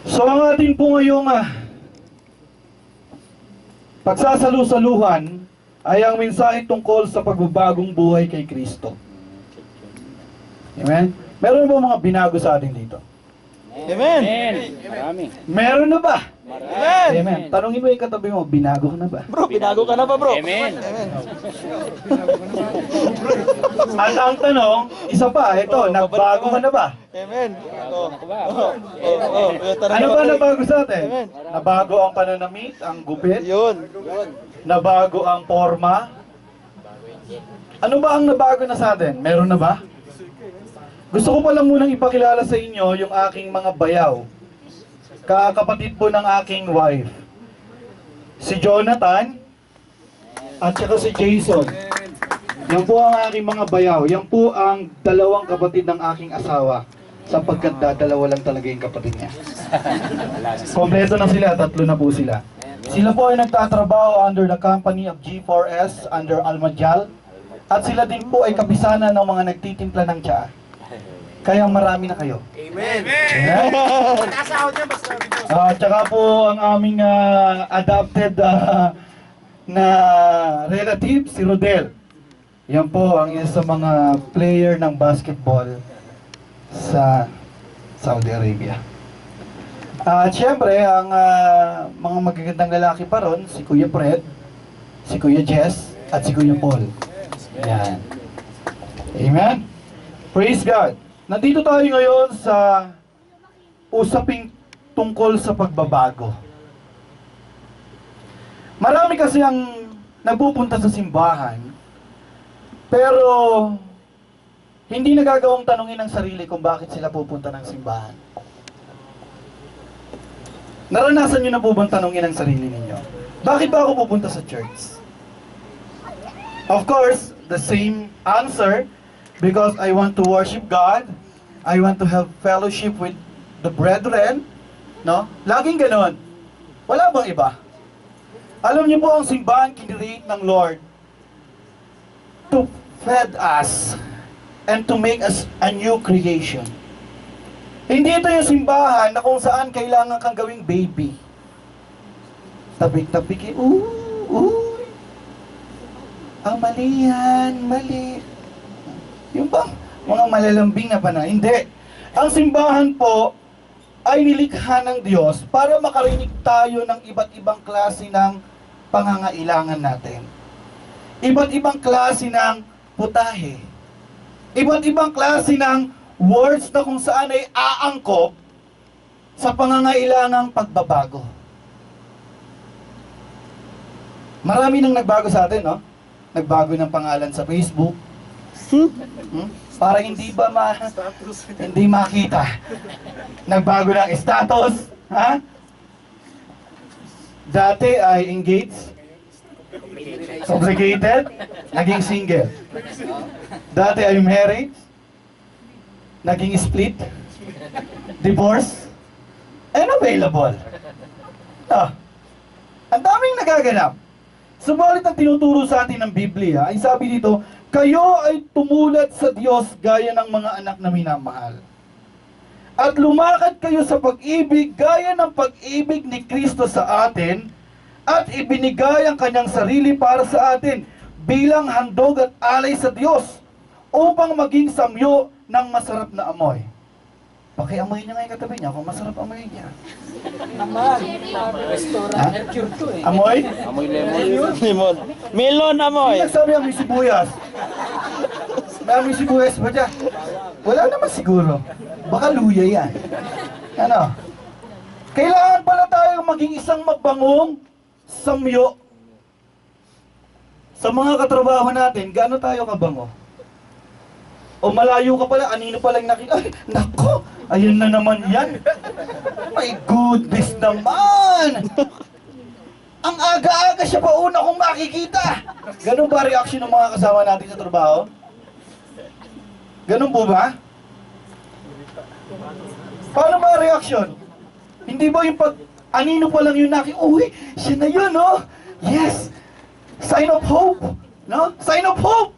So ang ating po ngayong pagsasalu-saluhan ay ang mensahe tungkol sa pagbabagong buhay kay Kristo. Amen? Meron ba mga binago sa atin dito? Amen. Marami. Meron na ba? Amen. Amen. Tanungin mo yung katabi mo, binago ka na ba? Bro, binago ka na ba, bro? Amen. At ang tanong, isa pa, ito, nagbago ka na ba? Amen. Oh. Ako ba? Ano ba nabago sa atin? Amen. Nabago ang pananamit, ang gupit, Yun. nabago ang forma. Ano ba ang nabago na sa atin? Meron na ba? Gusto ko pa lang munang ipakilala sa inyo yung aking mga bayaw. Kakapatid po ng aking wife. Si Jonathan at saka si Jason. Yan po ang aking mga bayaw. Yan po ang dalawang kapatid ng aking asawa. Sapagkat dalawa lang talaga yung kapatid niya. Kompleto na sila, tatlo na po sila. Sila po ay nagtatrabaho under the company of G4S under Almajal. At sila din po ay kapisanan ng mga nagtitimpla ng tsaa. Kaya marami na kayo. Amen. Amen. Tsaka po ang aming adopted na relative, si Rodel. Yan po ang isa sa mga player ng basketball sa Saudi Arabia. At syempre, ang mga magagandang lalaki pa ron, si Kuya Fred, si Kuya Jess, at si Kuya Paul. Yan. Amen? Praise God! Nandito tayo ngayon sa usaping tungkol sa pagbabago. Marami kasi ang nagpupunta sa simbahan, pero hindi nagagawang tanungin ang sarili kung bakit sila pupunta ng simbahan. Naranasan nyo na po bang tanungin ang sarili ninyo? Bakit ba ako pupunta sa church? Of course, the same answer, because I want to worship God, I want to have fellowship with the brethren, no? Laging ganon. Wala bang iba? Alam niyo po ang simbahan kinreate ng Lord to feed us and to make us a new creation. Hindi ito yung simbahan na kung saan kailangan kang gawing baby. Tabik-tabik, mali yan, mali. Yung bang mga malalambing na panahon? Hindi. Ang simbahan po ay nilikha ng Diyos para makarinig tayo ng iba't ibang klase ng pangangailangan natin. Iba't ibang klase ng putahe. Iba't ibang klase ng words na kung saan ay aangkop sa pangangailangang pagbabago. Marami nang nagbago sa atin, no? Nagbago ng pangalan sa Facebook. Para hindi makita. Nagbago ng status, ha? Dati ay engaged, obligated, naging single. Dati ay married, naging split, divorce, and available. Ang daming nagaganap. Subalit ang tinuturo sa atin ng Biblia ay sabi dito, kayo ay tumulad sa Diyos gaya ng mga anak na minamahal. At lumakad kayo sa pag-ibig gaya ng pag-ibig ni Kristo sa atin at ibinigay ang kanyang sarili para sa atin bilang handog at alay sa Diyos upang maging samyo ng masarap na amoy. Pakiamoy niya nga yung katabi niya kung masarap amoy niya. Naman. Restaurant. Mercure to eh. Amoy? Amoy lemon. Limon. Melon amoy. Hindi nagsabi amoy sibuyas. May amoy sibuyas ba dyan? Wala naman siguro. Baka luya yan. Ano? Kailangan pala tayong maging isang mabangong samyo. Sa mga katrabaho natin, gaano tayo kabango? O malayo ka pala, anino pala yung nakita? Ay, nako! Ayun na naman yan! My goodness naman! Ang aga-aga siya pa una kong makikita! Ganun ba reaction ng mga kasama natin sa trabaho? Ganun po ba? Paano ba reaction? Hindi ba yung pag anino pa lang yung nakita? Uy, siya na yun, no? Yes! Sign of hope! No? Sign of hope!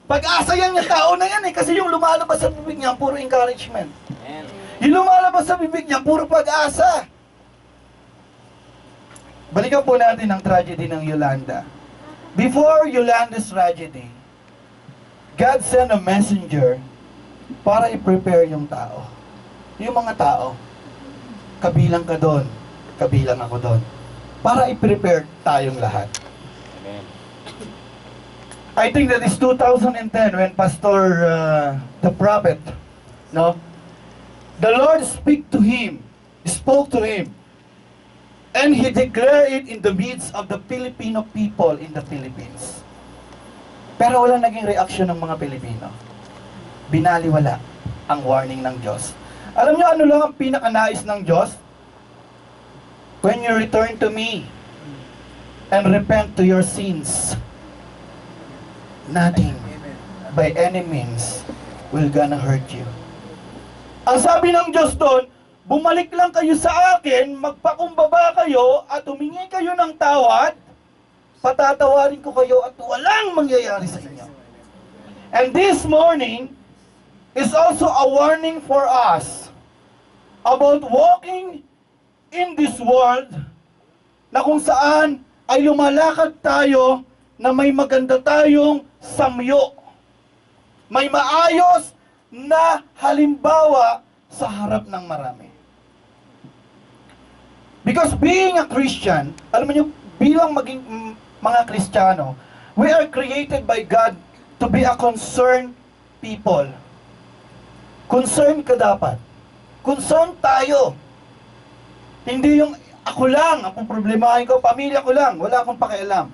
Pag-asa yan yung tao na yan eh, kasi yung lumalabas sa bibig niya, puro encouragement. Yung lumalabas sa bibig niya, puro pag-asa. Balikan po natin ang tragedy ng Yolanda. Before Yolanda's tragedy, God sent a messenger para i-prepare yung tao. Yung mga tao, kabilang ka doon, kabilang ako doon. Para i-prepare tayong lahat. Amen. I think that is 2010 when Pastor, the prophet, no? The Lord spoke to him, and he declared it in the midst of the Filipino people in the Philippines. Pero walang naging reaksyon ng mga Pilipino. Binaliwala ang warning ng Diyos. Alam niyo ano lang ang pinakanais ng Diyos? When you return to me and repent to your sins, nothing by any means will gonna hurt you. Ang sabi ng Diyos doon, bumalik lang kayo sa akin, magpakumbaba kayo at humingi kayo ng tawad, patatawarin ko kayo at walang mangyayari sa inyo. And this morning is also a warning for us about walking in this world na kung saan ay lumalakad tayo na may maganda tayong samyo. May maayos na halimbawa sa harap ng marami. Because being a Christian, alam niyo, bilang maging mga Kristiyano, we are created by God to be a concerned people. Concerned ka dapat. Concerned tayo. Hindi yung ako lang, ang problemahin ko, pamilya ko lang, wala akong pakialam.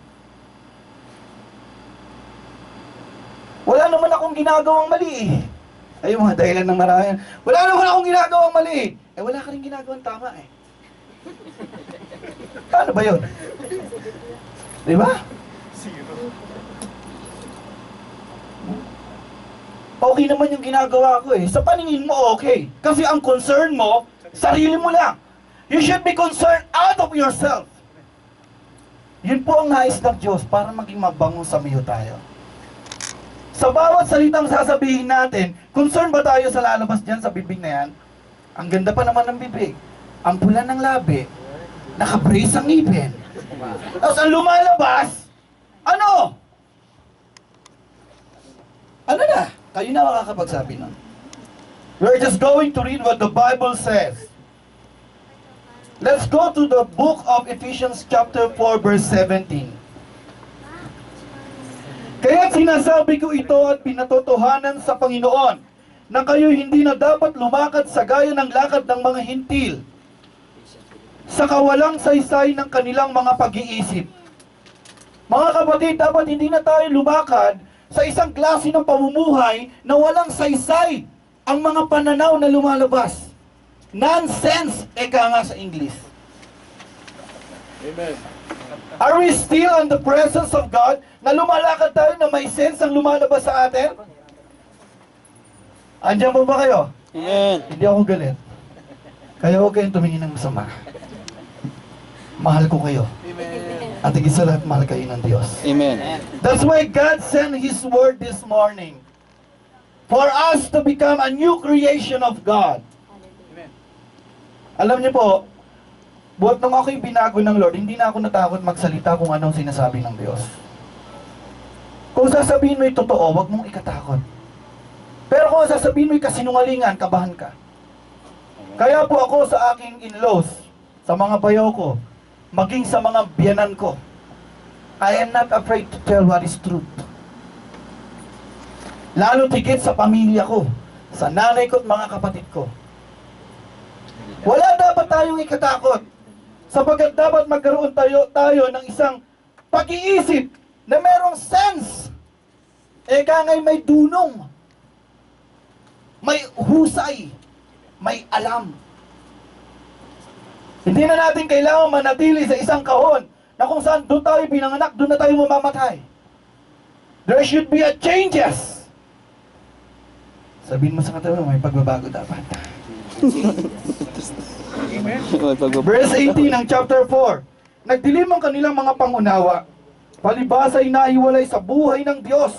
Wala naman akong ginagawang mali eh. Ay, yung mga dahilan ng marami. Wala naman akong ginagawang mali eh. Eh, wala ka rin ginagawang tama eh. Paano ba yun? Di ba? Okay naman yung ginagawa ko eh. Sa paningin mo, okay. Kasi ang concern mo, sarili mo lang. You should be concerned out of yourself. Yun po ang nais ng Diyos para maging mabangong samiyo tayo. Sa bawat salitang sasabihin natin, concern ba tayo sa lalabas dyan sa bibig na yan? Ang ganda pa naman ng bibig. Ang pula ng labi. Nakabrace ang ngipin. Tapos ang lumalabas, ano? Ano na? Kayo na makakapagsabi nun. We're just going to read what the Bible says. Let's go to the book of Ephesians chapter 4 verse 17. Kaya sinasabi ko ito at pinatotohanan sa Panginoon na kayo hindi na dapat lumakad sa gaya ng lakad ng mga hintil sa kawalang saysay ng kanilang mga pag-iisip. Mga kapatid, dapat hindi na tayo lumakad sa isang klase ng pamumuhay na walang saysay ang mga pananaw na lumalabas. Nonsense, eka nga sa English. Amen. Are we still in the presence of God na lumalakad tayo na may sense ang lumalabas sa atin? Andiyan po ba kayo? Amen. Hindi ako galit. Kaya huwag kayong tumingin ng masama. Mahal ko kayo. At higit sa lahat, mahal kayo ng Diyos. Amen. That's why God sent His word this morning. For us to become a new creation of God. Alam niyo po, buhat nung ako'y binago ng Lord, hindi na ako natakot magsalita kung anong sinasabi ng Diyos. Kung sasabihin mo'y totoo, wag mong ikatakot. Pero kung sasabihin mo'y kasinungalingan, kabahan ka. Kaya po ako sa aking in-laws, sa mga bayaw ko, maging sa mga biyanan ko, I am not afraid to tell what is truth. Lalo tigit sa pamilya ko, sa nanay ko at mga kapatid ko. Wala dapat tayong ikatakot. Sapagkat dapat magkaroon tayo ng isang pag-iisip na merong sense. Eka nga'y may dunong, may husay, may alam. Hindi na natin kailangan manatili sa isang kahon na kung saan doon tayo pinanganak, doon na tayo mamamatay. There should be a changes. Sabihin mo sa katabi, may pagbabago dapat. Verse 18 ng chapter 4. Nagdilim ang kanilang mga pangunawa. Palibhasa ay naiwalay sa buhay ng Diyos.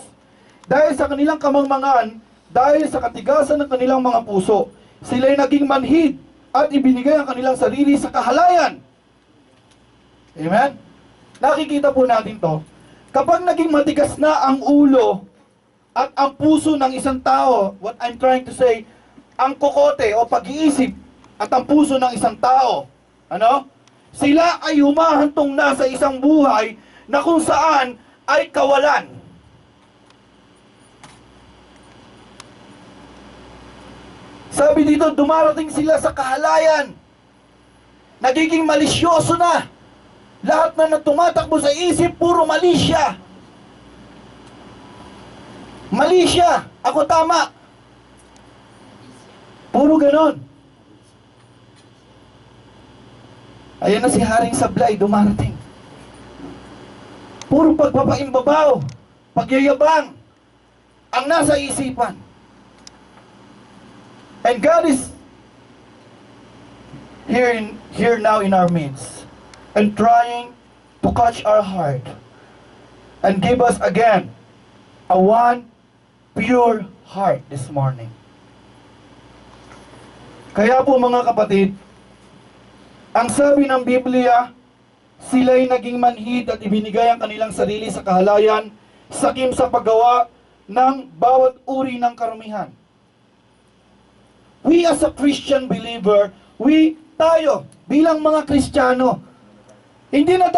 Dahil sa kanilang kamangmangan, dahil sa katigasan ng kanilang mga puso. sila'y naging manhid at ibinigay ang kanilang sarili sa kahalayan. Amen? Nakikita po natin to. Kapag naging matigas na ang ulo at ang puso ng isang tao, what I'm trying to say, ang kokote o pag-iisip at ang puso ng isang tao, ano? Sila ay humahantong na sa isang buhay na kung saan ay kawalan. Sabi dito, dumarating sila sa kahalayan. Nagiging malisyoso na. Lahat na tumatakbo sa isip, puro mali siya. Mali siya. Ako tama. Puro ganon. Ayan na si Haring Sablay, dumarating. Puro pagpapaimbabaw, pagyayabang, ang nasa isipan. And God is here now in our midst and trying to catch our heart and give us again a one pure heart this morning. Kaya po mga kapatid, ang sabi ng Biblia, sila'y naging manhid at ibinigay ang kanilang sarili sa kahalayan, sakim sa paggawa ng bawat uri ng karumihan. We as a Christian believer, tayo bilang mga Kristiyano, hindi na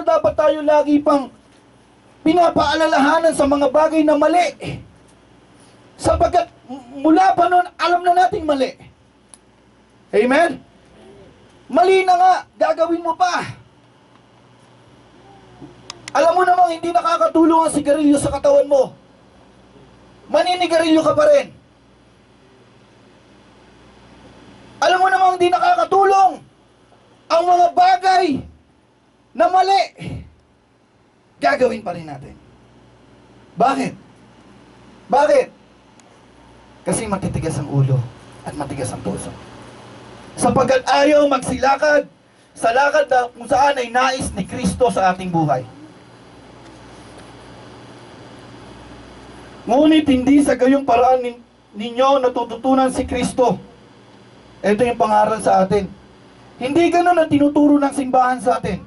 dapat tayo lagi pang pinapaalalahanan sa mga bagay na mali. Sapagkat mula pa noon, alam na nating mali. Amen? Mali na nga, gagawin mo pa. Alam mo namang hindi nakakatulong ang sigarilyo sa katawan mo. Maninigarilyo ka pa rin. Alam mo namang hindi nakakatulong ang mga bagay na mali. Gagawin pa rin natin. Bakit? Bakit? Kasi matitigas ang ulo at matigas ang puso. Sapagkat ayaw magsilakad sa lakad na kung saan ay nais ni Kristo sa ating buhay. Ngunit hindi sa gayong paraan ninyo natututunan si Kristo. Ito yung pangaral sa atin. Hindi ganun ang tinuturo ng simbahan sa atin.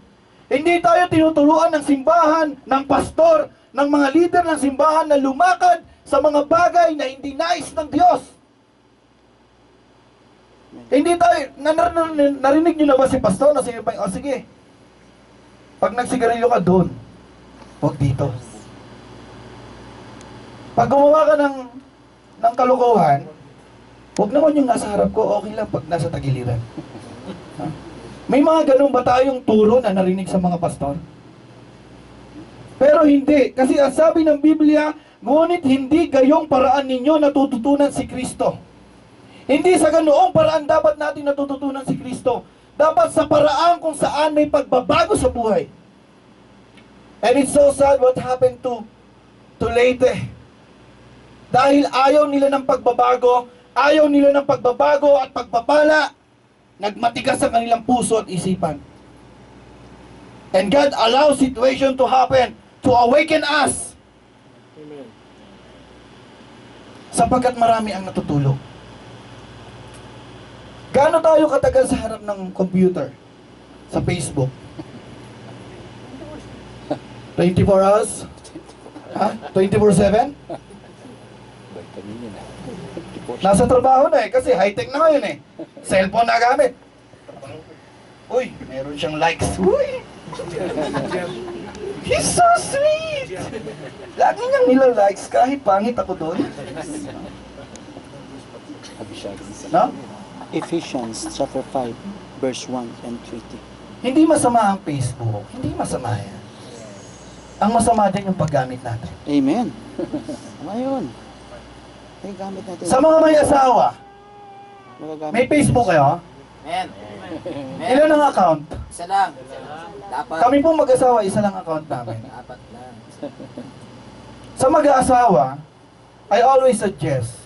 Hindi tayo tinuturuan ng simbahan, ng pastor, ng mga leader ng simbahan na lumakad sa mga bagay na hindi nais ng Diyos. Hindi tayo, narinig nyo na ba si pastor na sige, sige, pag nagsigarilyo ka doon, huwag dito. Pag gumawa ka ng kalokohan, huwag naman yung nasa harap ko, okay lang pag nasa tagiliran. Ha? May mga ganun ba tayong turo na narinig sa mga pastor? Pero hindi, kasi ang sabi ng Biblia, ngunit hindi gayong paraan ninyo natututunan si Kristo. Hindi sa ganoong paraan dapat natin natututunan si Kristo. Dapat sa paraan kung saan may pagbabago sa buhay. And it's so sad what happened to Leyte. Dahil ayaw nila ng pagbabago, at pagpapala, nagmatigas ang kanilang puso at isipan. And God allows situation to happen to awaken us. Amen. Sapagkat marami ang natutulog. Gaano tayo katagal sa harap ng computer? Sa Facebook? 24 hours? Ha? 24/7? Nasa trabaho na kasi high-tech na ngayon Cellphone na gamit. Uy, meron siyang likes. Uy! He's so sweet! Lagi niyang nila-likes kahit pangit ako doon. No? Ephesians chapter 5 verse 1 and 20. Hindi masama ang Facebook. Hindi masama yan. Ang masama din yung paggamit natin. Amen. Ngayon, ay gamit natin. Sa mga may asawa, Magagamit. may Facebook kayo? Men. Ilan ang account? Isa lang. Dapat. Kami pong mag-asawa, isa lang account namin. Dapat lang. Sa mag-aasawa, I always suggest,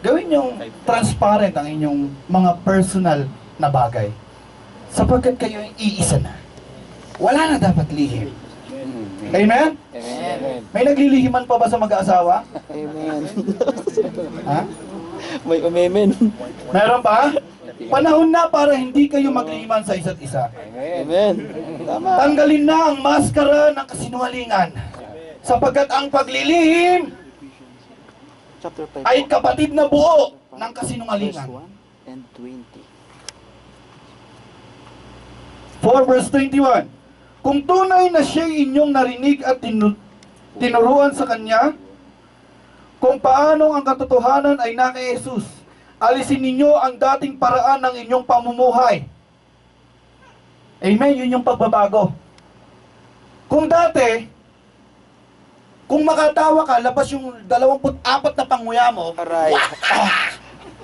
gawin yung transparent ang inyong mga personal na bagay. Sapagkat kayo ay iisa na. Wala na dapat lihim. Amen? Amen. May naglilihiman pa ba sa mag-aasawa? Amen. Ha? May umemen. Meron ba? Panahon na para hindi kayo magliman sa isa't isa. Amen. Tama. Tanggalin na ang maskara ng kasinungalingan. Sapagkat ang paglilihim Chapter 5. ay kapatid na buo ng Verse kasinungalingan. 1 and 20. 4 verse 21. Kung tunay na siya'y inyong narinig at tinuruan sa Kanya, kung paano ang katotohanan ay na kay Jesus, alisin ninyo ang dating paraan ng inyong pamumuhay. Amen? Yun yung pagbabago. Kung dati, kung makatawa ka, labas yung 24 na panguya mo, Aray.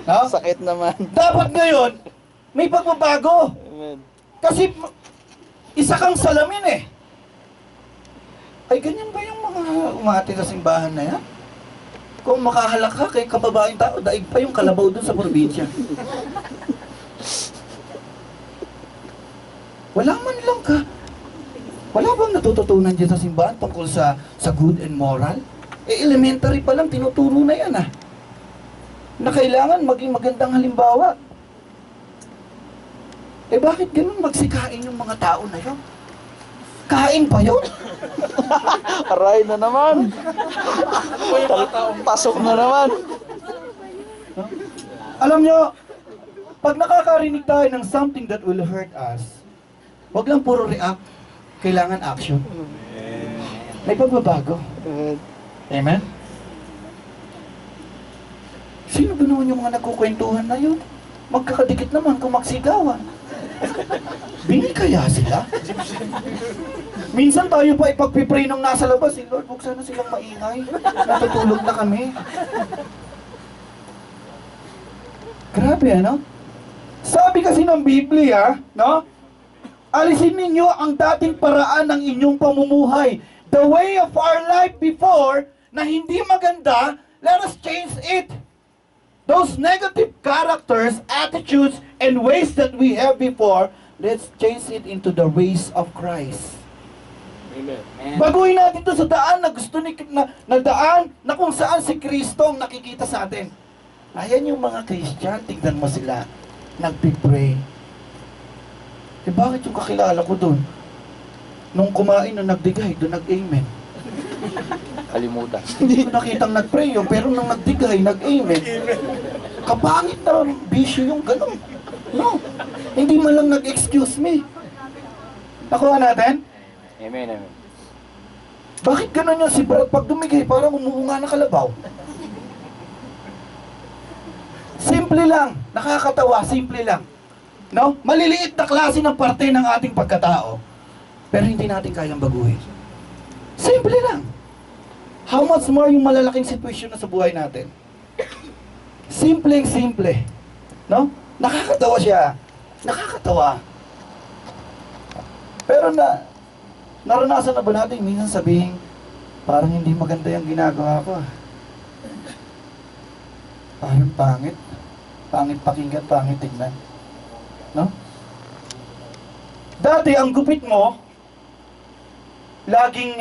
no? Sakit naman. Dapat ngayon, may pagbabago. Amen. Kasi isa kang salamin eh. Ay, ganyan ba yung mga umati sa simbahan na yan? Kung makahalak ka kay kababaeng tao, daig pa yung kalabaw dun sa probinsya. Wala man lang ka. Wala bang natututunan dyan sa simbahan tungkol sa good and moral? Eh, elementary pa lang, tinuturo na yan ah. Na kailangan maging magandang halimbawa. Eh bakit ganun magsikain yung mga tao na yun? Kain pa yun? Aray na naman. Pasok na naman. Alam nyo, pag nakakarinig tayo ng something that will hurt us, wag lang puro react, kailangan action. May pagbabago. Amen. Amen? Sino ba naman yung mga nagkukwentuhan na yun? Magkakadikit naman kung magsigawan. Bingi kaya sila? Minsan tayo pa ipagpipray nung nasa labas, eh, Lord, huwag sana silang maingay. Natutulog na kami. Grabe, ano? Sabi kasi ng Biblia, no? Alisin ninyo ang dating paraan ng inyong pamumuhay. The way of our life before, na hindi maganda, let us change it. Those negative characters, attitudes, and ways that we have before, let's change it into the ways of Christ. Amen. Baguhin natin ito sa daan na gusto na daan na kung saan si Kristo ang nakikita sa atin. Ayan yung mga Christian, tignan mo sila, nagpipray. Eh bakit yung kakilala ko doon? Nung kumain, nung nagdigay, doon nag-amen. Kalimutan. Hindi ko nakitang nag-pray yun, pero nung nagdigay, nag-amen. Kapangit na bisyo yung gano'n. No, hindi man lang nag-excuse me. Nakuha natin? Amen, amen. Bakit gano'n yung si Brad pag dumigay, parang umuunga na kalabaw? Simple lang, nakakatawa, simple lang. No? Maliliit na klase ng parte ng ating pagkatao, pero hindi natin kayang baguhin. Simple lang. How much more yung malalaking sitwasyon na sa buhay natin? Simple. No? Nakakatawa siya. Nakakatawa. Pero naranasan na ba natin minsan sabihin, parang hindi maganda yung ginagawa ko. Parang pangit. Pangit pakinggan, pangit tignan. No? Dati, ang gupit mo, laging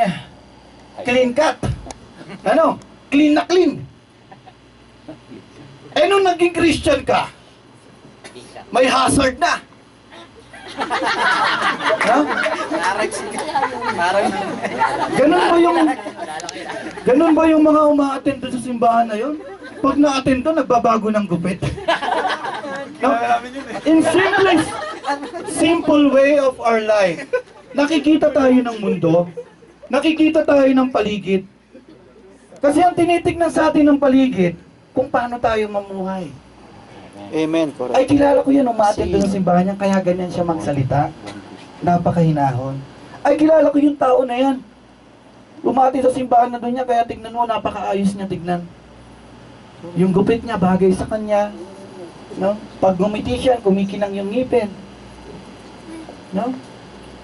clean cut. Ano? Clean na clean. Eh, nung naging Christian ka, may hazard na. No? Ganun ba yung mga uma-attend doon sa simbahan na yun? Pag na-attend doon, nagbabago ng gupit. No? In simple way of our life, nakikita tayo ng mundo, nakikita tayo ng paligid. Kasi ang tinitignan sa atin ng paligid, kung paano tayo mamuhay. Amen. Correct. Ay, kilala ko yan, umatin doon sa simbahan niya, kaya ganyan siya magsalita. Napakahinahon. Ay, kilala ko yung tao na yan. Umati sa simbahan na doon niya, kaya tignan mo, napakaayos niya tignan. Yung gupit niya, bagay sa kanya. No? Pag gumiti siya, kumikinang yung ngipin. No?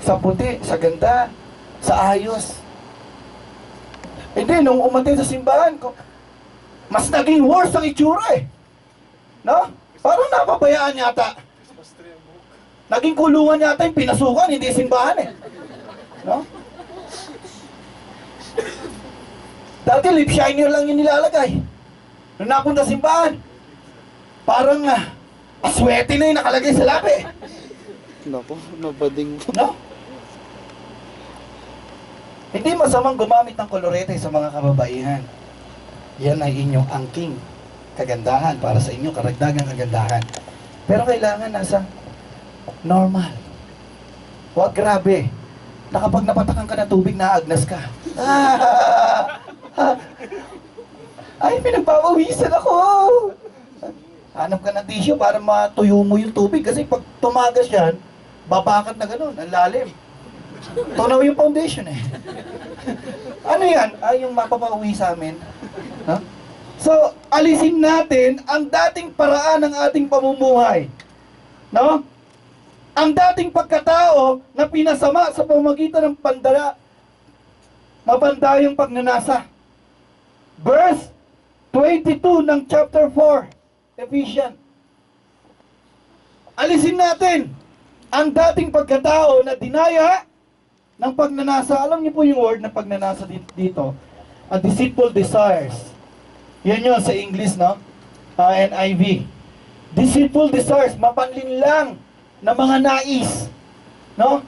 Sa puti, sa ganda, sa ayos. Hindi, nung umati sa simbahan, mas naging worse ang itsura eh. No? Parang napabayaan yata. Naging kulungan yata yung pinasukan, hindi simbahan eh. No? Dati lip shiner lang yung nilalagay. Nung napunta simbahan, Parang aswete na yung nakalagay sa labi. Nako, nabading mo. No? Hindi masamang gumamit ng kolorete sa mga kababaihan. Yan ay inyong angking kagandahan para sa inyo, karagdagang kagandahan. Pero kailangan nasa normal. Huwag grabe. Na kapag napatakan ka ng tubig, naagnas ka. Ay, pinagpapawisan ako. Hanap ka ng tissue para matuyo mo yung tubig. Kasi pag tumagas yan, babakat na ganun, ang lalim. Tunaw yung foundation eh. Ano yan? Ay, yung mapapauwi sa amin. Huh? So, alisin natin ang dating paraan ng ating pamumuhay. No? Ang dating pagkatao na pinasama sa pamamagitan ng mapandayang pagnanasa. Verse 22 ng chapter 4, Ephesians. Alisin natin ang dating pagkatao na dinaya ng pagnanasa. Alam niyo po yung word na pagnanasa dito. A deceitful desires. Yan yun sa English, no? NIV. Deceitful desires, mapanlinlang na mga nais. No?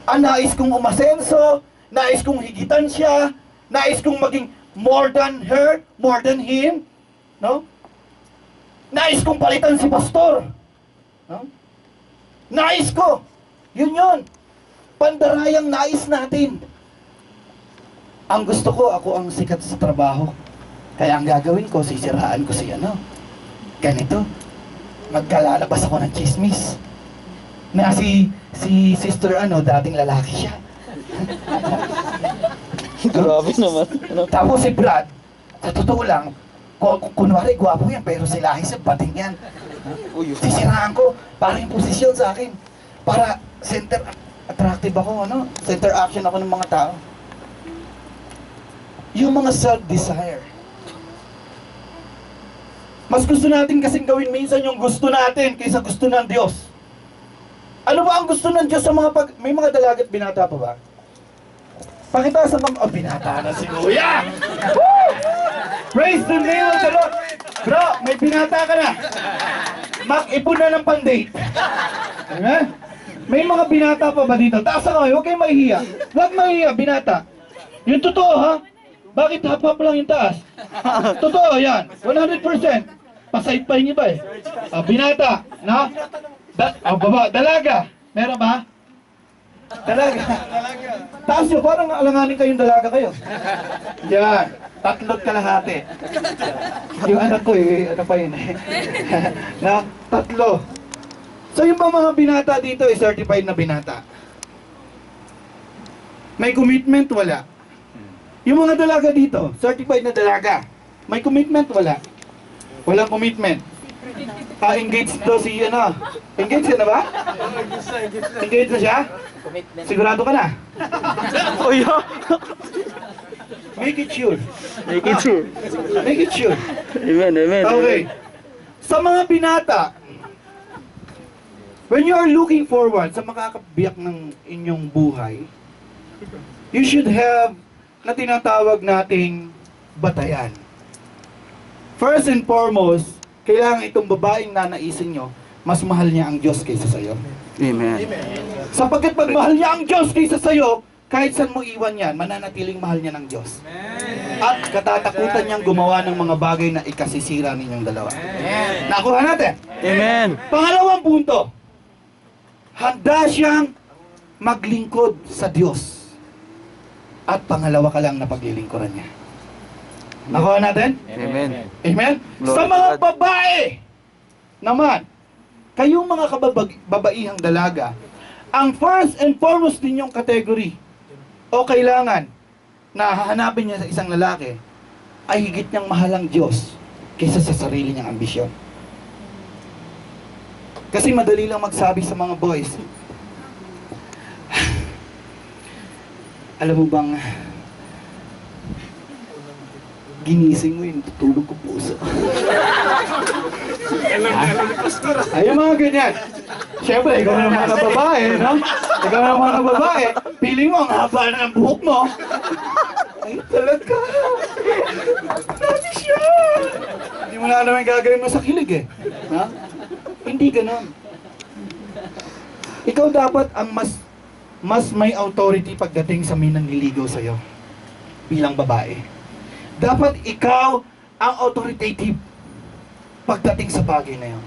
Ang nais kong umasenso, nais kong higitan siya, nais kong maging more than her, more than him. No? Nais kong palitan si pastor. No? Nais ko. Yun yun. Pandarayang nais natin. Ang gusto ko, ako ang sikat sa trabaho. Kaya ang gagawin ko, sisiraan ko si ganito. Magkalalabas ako ng chismis. Na si sister dating lalaki siya. Grabe naman. Tapos si Brad, sa totoo lang, kunwari gwapo yan, pero si Lahi sa bating yan. Sisiraan ko, para yung posisyon sa akin. Para center attractive ako, center action ako ng mga tao. Yung mga self-desire. Mas gusto natin kasing gawin minsan yung gusto natin kaysa gusto ng Diyos. Ano ba ang gusto ng Diyos sa mga may mga dalagat binata pa ba? Pakita sa mga, binata na si Kuya! Woo! Praise the name of the Lord! Bro, may binata ka na. Mag-ipon na ng pan-date. Amen? May mga binata pa ba dito? Taas ako kayo, huwag kayong mahihiya. Huwag mahihiya, binata. Yung totoo ha? Bakit hap-hap lang yung taas? Totoo yan, 100%. Pasayt pa yung iba eh. Binata, na? Baba, dalaga. Meron ba? Dalaga. Taas nyo, parang alanganin kayong dalaga kayo. Yan, 3 kalahati. Yung anak ko ano pa yun eh. Na, 3. So yung mga binata dito ay certified na binata. May commitment, wala. Yung mga dalaga dito, certified na dalaga. May commitment, wala. Walang commitment. Engaged daw si Engaged na ba? Engaged na siya? Sigurado ka na? Oh, yeah. Make it sure. Make it sure. Make it sure. Amen, amen. Okay. Sa mga binata, when you are looking forward sa makakabiyak ng inyong buhay, you should have na tinatawag nating batayan. First and foremost, kailangan itong babaeng nanaisin nyo, mas mahal niya ang Diyos kaysa sa'yo. Amen. Sapagkat pag mahal niya ang Diyos kaysa sa'yo, kahit saan mo iwan yan, mananatiling mahal niya ng Diyos. At katatakutan niyang gumawa ng mga bagay na ikasisira ninyong dalawa. Nakuha natin? Amen. Pangalawang punto, handa siyang maglingkod sa Diyos. At pangalawa ka lang na paglilingkuran niya. Nakuha natin? Amen. Amen? Glory Sa to mga God. babae naman, kayong mga babaihang dalaga, ang first and foremost ninyong category o kailangan na hahanapin niya sa isang lalaki ay higit niyang mahal ang Diyos kaysa sa sarili niyang ambisyon. Kasi madali lang magsabi sa mga boys, alam mo bang ginising mo yung tutulog ko puso. Ay, yung mga ganyan. Siyempre, ikaw naman ang babae, no? Ikaw naman ang babae. Piling mo, ang haba na ng buhok mo. Ay, talaga. Dami siya. Di Hindi mo na alam yung gagawin mo sa kilig eh. Ha? Hindi ganon. Ikaw dapat ang mas may authority pagdating sa may nanliligaw sa'yo bilang babae. Dapat ikaw ang authoritative pagdating sa bagay na yun.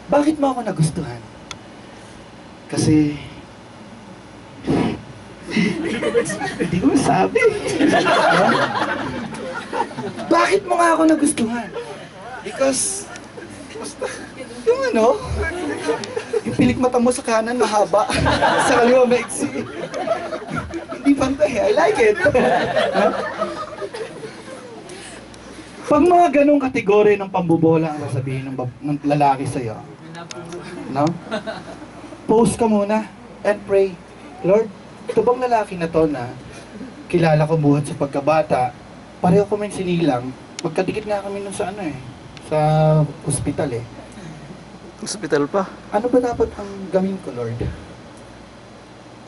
Bakit mo ako nagustuhan? Kasi hindi ko masabi. Bakit mo nga ako nagustuhan? Because yung yung pilik mata mo sa kanan mahaba, sa kaliwa maiksi. Hindi pantay, I like it. Pag mga ganong kategorya ng pambubola ang sasabihin ng lalaki sa'yo, no? Post ka muna and pray. Lord, ito bang lalaki na to na kilala ko buhat sa pagkabata, pareho kami sinilang, magkadikit nga kami nun sa sa ospital eh. Hospital pa. Ano ba dapat ang gawin ko, Lord?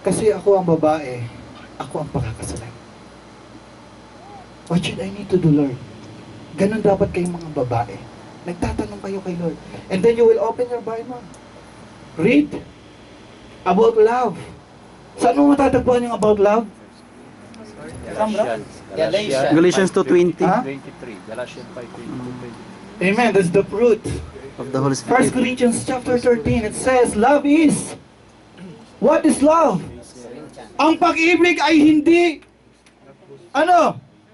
Kasi ako ang babae, ako ang pakakasalan. What should I need to do, Lord? Ganon dapat kayong mga babae. Nagtatanong kayo kay Lord. And then you will open your Bible. Read about love. Saan mo matatagpuan yung about love? Galatians. Galatians 2:20 Ha? 23. Galatians 5:22. Amen. That's the fruit. of the Holy 1 Spirit. Corinthians chapter 13, it says, love is. What is love? Ang pag-ibig ay hindi,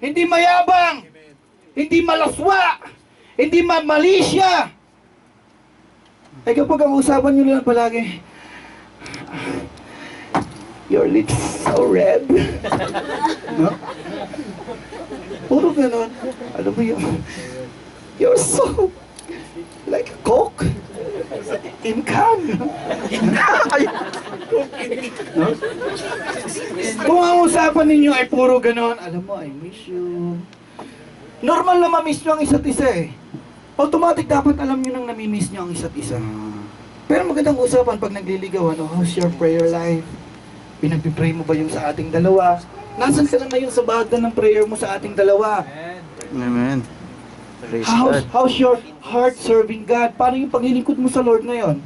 hindi mayabang, hindi malaswa, hindi malisya. Eh kapag ang usapan nyo lang palagi, your lips so red. No? Puro ganun. Alam mo yun, you're so like a Coke in can. No? Kung ang usapan ninyo ay puro ganon, alam mo, I miss you. Normal na ma-miss nyo ang isa't isa eh. Automatic dapat alam nyo nang nami-miss nyo ang isa't isa. Pero magandang usapan pag nagliligawan, how's your prayer life? Pinagpipray mo ba yung sa ating dalawa? Nasaan ka na ngayon sa bahagdan ng prayer mo sa ating dalawa? Amen. Praise God. How's your heart serving God? Paano yung paglilingkod mo sa Lord ngayon?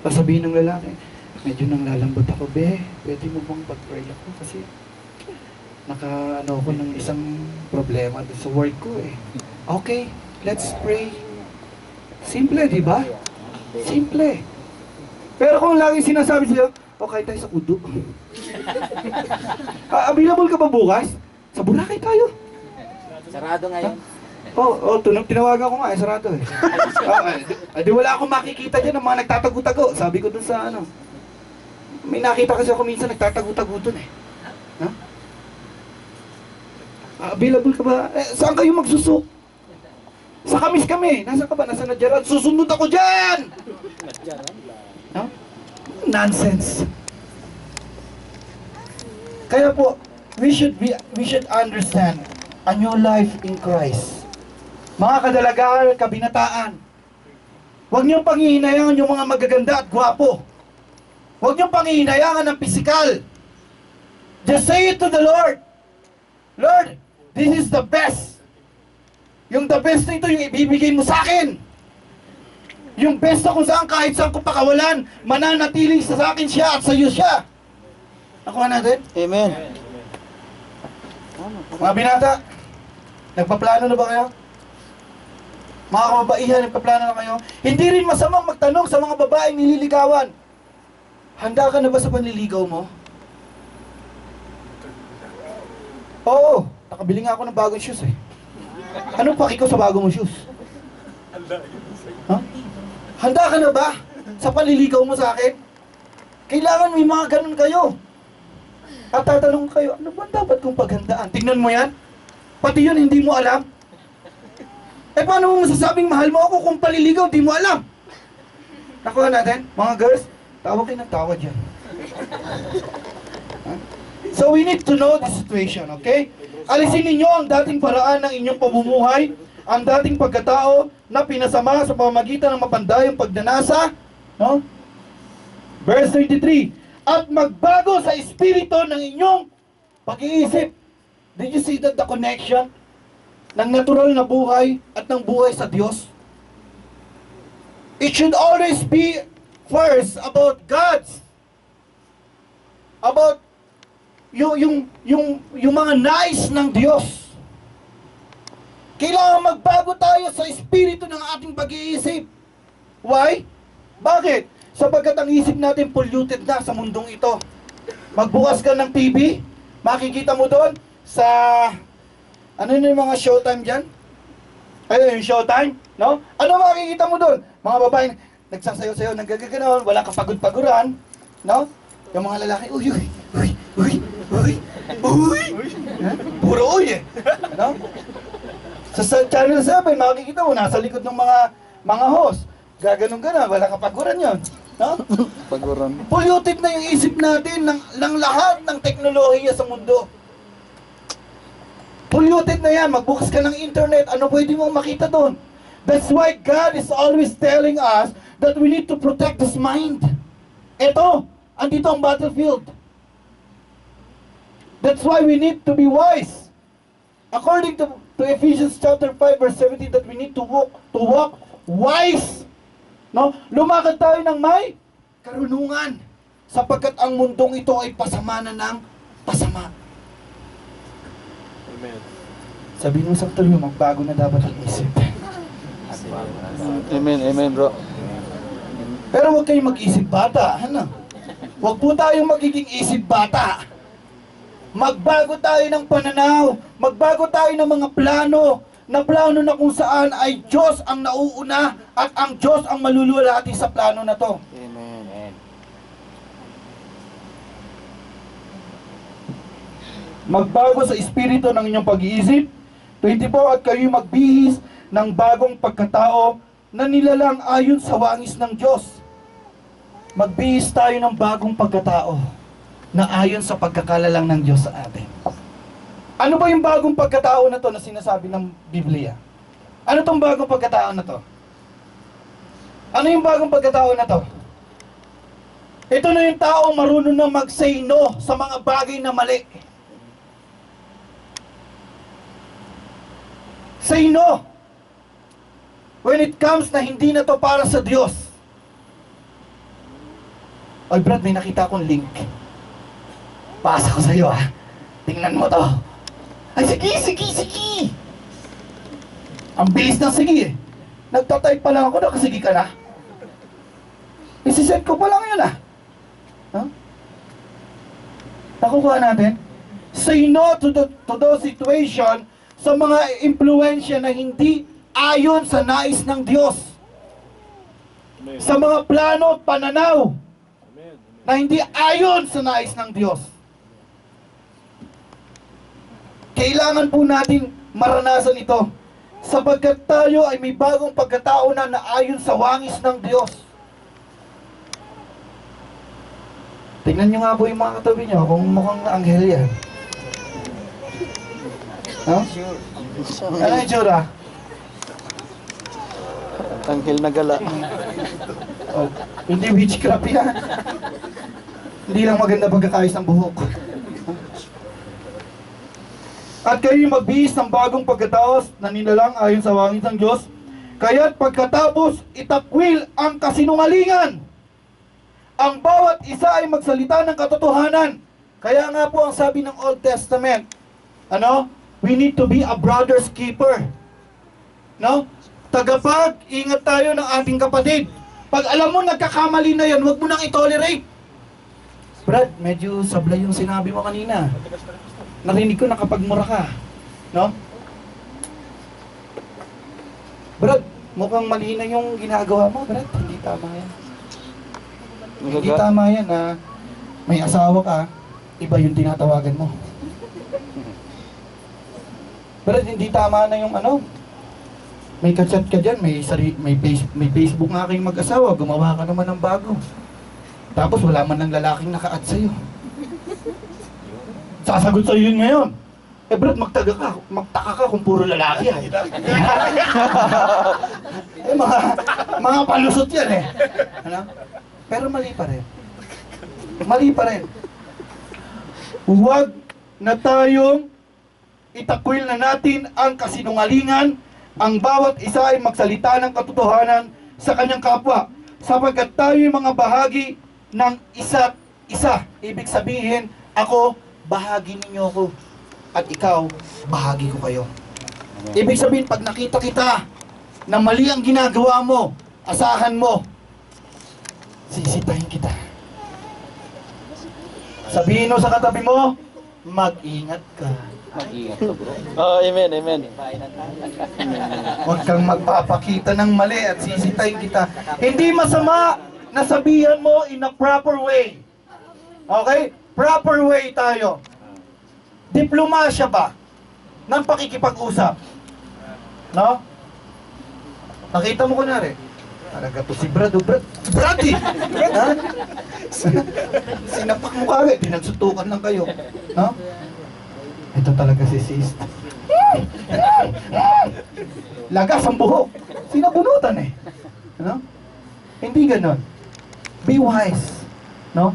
Sasabihin ng lalaki, medyo nang lalambot ako, be. Pwede mo bang pag-pray ako? Kasi ako ng isang problema doon sa work ko eh. Okay, let's pray. Simple, di ba? Simple. Pero kung laging sinasabi sa'yo, okay tayo sa kudo. Available ka ba bukas? Sa Boracay tayo. Sarado ngayon. Tinawagan ko nga eh, sarado eh. Di wala akong makikita dyan ng mga nagtatago-tago. Sabi ko dun sa may nakita kasi ako minsan nagtatago-tago dun eh. Ha? Available ka ba? Saan kayo magsusuk? Sa Kamis kami. Nasaan ka ba? Nasa Nadyaran. Susunod ako dyan! Ha? Nonsense. Kaya po, we should understand a new life in Christ. Mga kadalagaan at kabinataan, huwag niyong panghihinayangan yung mga magaganda at gwapo. Huwag niyong panghihinayangan ng pisikal. Just say it to the Lord. Lord, this is the best. Yung the best nito yung ibibigay mo sa akin. Yung best na kung saan kahit saan ko pakawalan, mananatili sa akin siya at sa iyo siya. Nakuha natin? Amen. Mga binata, nagpaplano na ba kayo? Mga kababaihan, nagpaplano na kayo? Hindi rin masamang magtanong sa mga babaeng nililigawan. Handa ka na ba sa panliligaw mo? Oo, nakabili nga ako ng bagong shoes eh. Anong paki ko sa bagong shoes? Huh? Handa ka na ba sa panliligaw mo sa akin? Kailangan may mga ganun kayo. At tatanong kayo, ano ba dapat kong paghandaan? Tignan mo yan. Pati yun hindi mo alam. Eh paano mo masasabing mahal mo ako kung paliligaw, di mo alam? Nakuha natin, mga girls, tawa kayo ng tawa dyan. Huh? So we need to know the situation, okay? Alisin ninyo ang dating paraan ng inyong pamumuhay, ang dating pagkatao na pinasama sa pamamagitan ng mapandayang pagnanasa, no? Verse 33, at magbago sa espiritu ng inyong pag-iisip. Did you see that the connection? ng natural na buhay at ng buhay sa Diyos. It should always be first about God's, about yung mga nais ng Diyos. Kailangan magbago tayo sa espiritu ng ating pag-iisip. Why? Bakit? Sapagkat ang isip natin polluted na sa mundong ito. Magbukas ka ng TV, makikita mo doon sa, ano yung mga showtime dyan? Ayun, yung showtime, no? Ano makikita mo doon? Mga babae, nagsasayaw-sayaw, nanggagaganon, wala kapagod-paguran, no? Yung mga lalaki, uy, uy, uy, uy, uy, uy, puro uy eh, no? Sa Channel 7, makikita mo, nasa likod ng mga host, gaganon-ganon, wala kapaguran yon, no? Paguran. Polluted na yung isip natin ng lahat ng teknolohiya sa mundo. Polluted na yan. Magbukas ka ng internet, ano pwede mong makita doon? That's why God is always telling us that we need to protect this mind. Ito, andito ang battlefield. That's why we need to be wise. According to Ephesians chapter 5 verse 17, that we need to walk wise. No? Lumakad tayo ng may karunungan, sapagkat ang mundong ito ay pasama na ng pasama. Amen. Sabihin mo sa tuloy, magbago na dapat ang isip. Amen, amen bro. Pero huwag kayong mag-isip bata, ano? Huwag po tayong magiging isip bata. Magbago tayo ng pananaw, magbago tayo ng mga plano, na plano na kung saan ay Diyos ang nauuna at ang Diyos ang maluluwalhati sa plano na to. Amen. Magbago sa espiritu ng inyong pag-iisip. 24, at kayo'y magbihis ng bagong pagkatao na nilalang ayon sa wangis ng Diyos. Magbihis tayo ng bagong pagkatao na ayon sa pagkakalalang ng Diyos sa atin. Ano ba yung bagong pagkatao na to na sinasabi ng Biblia? Ano tong bagong pagkatao na to? Ano yung bagong pagkatao na to? Ito na yung taong marunong na mag-say no sa mga bagay na mali. Say no when it comes na hindi na to para sa Diyos. Oy Brad, may nakita akong link. Pasa ko sa'yo ah. Tingnan mo to. Ay sige. Ang bilis ng sige eh. Nagtatype pa lang ako, nakasige ka na. Isiset ko pa lang yun ah. Huh? Nakukuha natin? Say no to those situation sa mga impluensya na hindi ayon sa nais ng Diyos. Amen. Sa mga plano at pananaw Amen. na hindi ayon sa nais ng Diyos. Kailangan po natin maranasan ito sapagkat tayo ay may bagong pagkatao na ayon sa wangis ng Diyos. Tingnan nyo nga po yung mga katabi nyo kung mukhang anghel yan. No? Ano yung tsura? Tanghel na gala. Oh, hindi witchcraft yan. Hindi lang maganda pagkakayos ng buhok. At kayo magbihis ng bagong pagkatao na nilalang ayon sa wangis ng Diyos. Kaya't pagkatapos itakwil ang kasinungalingan, ang bawat isa ay magsalita ng katotohanan. Kaya nga po ang sabi ng Old Testament, ano? We need to be a brother's keeper. No? Tagapag-ingat tayo ng ating kapatid. Pag alam mo nagkakamali na yan, huwag mo nang i-tolerate. Brad, medyo sablay yung sinabi mo kanina. Narinig ko na kapag mura ka. No? Brad, mukhang mali na yung ginagawa mo, Brad. Hindi tama yan. Hindi tama yan na may asawa ka, iba yung tinatawagan mo. Brad, hindi tama na yung ano, may kachat ka dyan, may Facebook nga kayong mag-asawa, gumawa ka naman ng bago. Tapos wala man ng lalaking naka-add sa'yo. Sasagot sa'yo yun ngayon. Eh Brad, magtaka ka kung puro lalaki ah. Eh mga palusot yan eh. Ano? Pero mali pa rin. Mali pa rin. Huwag na tayong itakwil na natin ang kasinungalingan. Ang bawat isa ay magsalita ng katotohanan sa kanyang kapwa, sapagkat tayo ay mga bahagi ng isa't isa. Ibig sabihin, ako, bahagi ninyo ako, at ikaw, bahagi ko kayo. Ibig sabihin, pag nakita kita na mali ang ginagawa mo, asahan mo, sisitahin kita. Sabihin mo sa katabi mo, mag-ingat ka. Mag-ingat ka, bro. Oh, amen, amen. Huwag kang magpapakita ng mali at sisitahin kita. Hindi masama na sabihan mo in a proper way. Okay? Proper way tayo. Diplomasya ba ng pakikipag-usap? No? Nakita mo kunwari, talaga to si Brad, Brad eh! Ha? Sinapak mo kagad, pinagsutukan lang kayo. No? Ito talaga si sis. Lagas ang buhok. Sinabunutan eh. No? Hindi ganon. Be wise. No?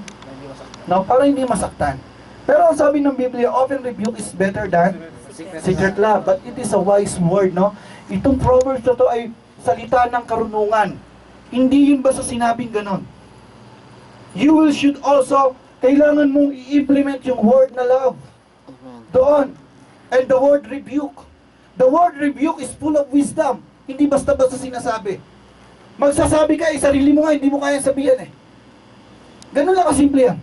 No? Para hindi masaktan. Pero ang sabi ng Biblia, often rebuke is better than secret love. But it is a wise word, no? Itong Proverbs na to ay salita ng karunungan. Hindi yun basta sinabing ganon. You will should also, kailangan mong i-implement yung word na love. Doon. And the word rebuke. The word rebuke is full of wisdom. Hindi basta-basta sinasabi. Magsasabi ka, sarili mo nga, hindi mo kaya sabihin eh. Ganun lang kasimple yan.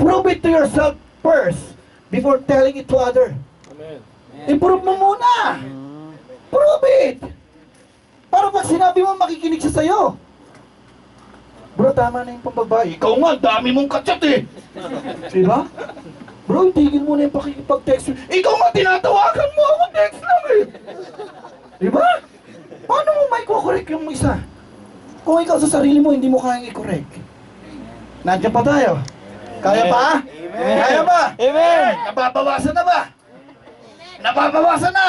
Prove it to yourself first before telling it to other. Amen. I-prove mo muna. Prove it. Para pag sinabi mo, makikinig siya sa'yo. Bro, tama na yung pambabae. Ikaw nga, dami mong kachat eh. Diba? Bro, tigil mo na yung pakikipag-text. Ikaw nga, tinatawagan mo ako, text lang eh. Diba? Paano mo may correct yung isa? Kung ikaw sa sarili mo, hindi mo kayang i-correct. Nandiyan pa tayo. Kaya pa? Amen. Kaya ba? Amen. Nababawasan na ba? Nababawasan na?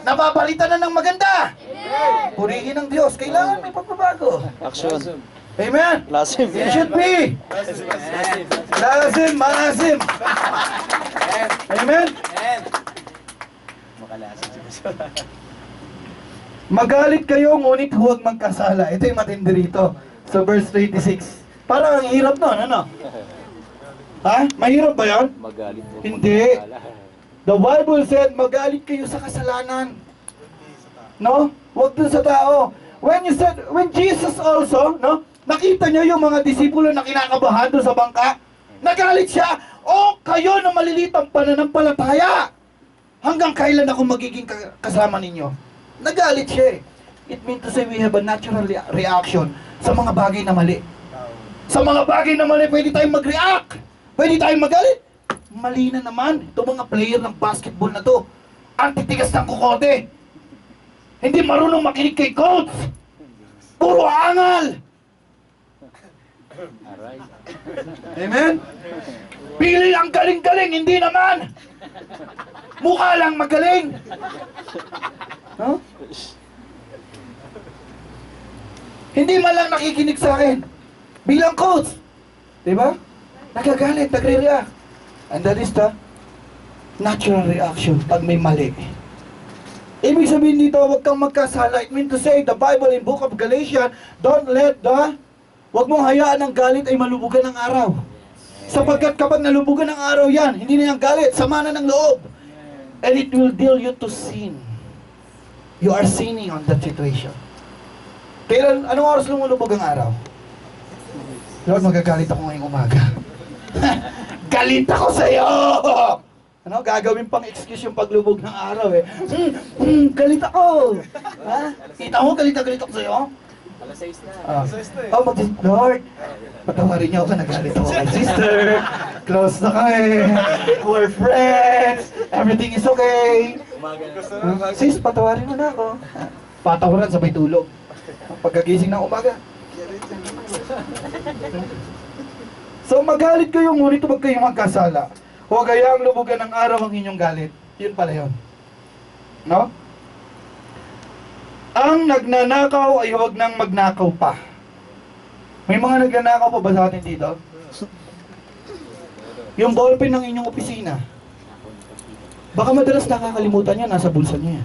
Napapalitan na ng maganda? Purihin ng Diyos. Kailangan may pagbabago. Action. Amen? Lazim. It should be. Lazim, malazim. Amen? Amen. Makalasin. Magalit kayo, ngunit huwag magkasala. Ito yung matindi rito. Sa verse 26. Parang ang hirap nun, ano? Ha? Mahirap ba yun? Magalit mo. Hindi. The Bible said, magalit kayo sa kasalanan. No? Huwag dun sa tao. When Jesus also, no? Nakita niyo yung mga disipulo na kinakabahan doon sa bangka? Nagalit siya. O kayo na malilitang pananampalataya. Hanggang kailan ako magiging kasama ninyo? Nagalit siya eh. It means to say we have a natural reaction sa mga bagay na mali. Sa mga bagay na mali, pwede tayong mag-react. Pwede tayong magalit. Mali na naman. Itong mga player ng basketball na to. Ang titigas ng kukote. Hindi marunong makinig kay coach. Puro angal. Alright. Amen? Pili ang galing-galing, hindi naman. Mukha lang magaling. Huh? Hindi man lang nakikinig sa akin. Bilang coach. Diba? Nagagalit, nagre-react. And that is the natural reaction pag may mali. Ibig sabihin dito, huwag kang magkasala. It means to say, the Bible in book of Galatians, huwag mong hayaan ang galit ay malubugan ng araw. Sapagkat kapag nalubugan ng araw yan, hindi na yung galit, sama na ng loob. And it will deal you to sin. You are sinning on that situation. Kailan, anong oras lumulubog ang araw? Lord, magagalit ako ngayong umaga. Galit ako sa'yo! Ano, gagawin pang excuse yung paglubog ng araw eh. Galit ako! Ha? Kita mo, galit ako sa'yo? Alas 6 na. Lord, patawarin niyo ako, nagalit ako kay sister. Close na kami. We're friends. Everything is okay. Sis, patawarin mo na ako. Patawaran, sabay tulog. Pagkagising ng umaga. So magalit kayo, ngunit huwag kayong magkasala. Huwag kayang lubugan ng araw ang inyong galit. Yun pala yun. No? Ang nagnanakaw ay huwag nang magnakaw pa. May mga nagnanakaw pa ba sa atin dito? Yung ballpen ng inyong opisina. Baka madalas nakakalimutan niya, nasa bulsa niya.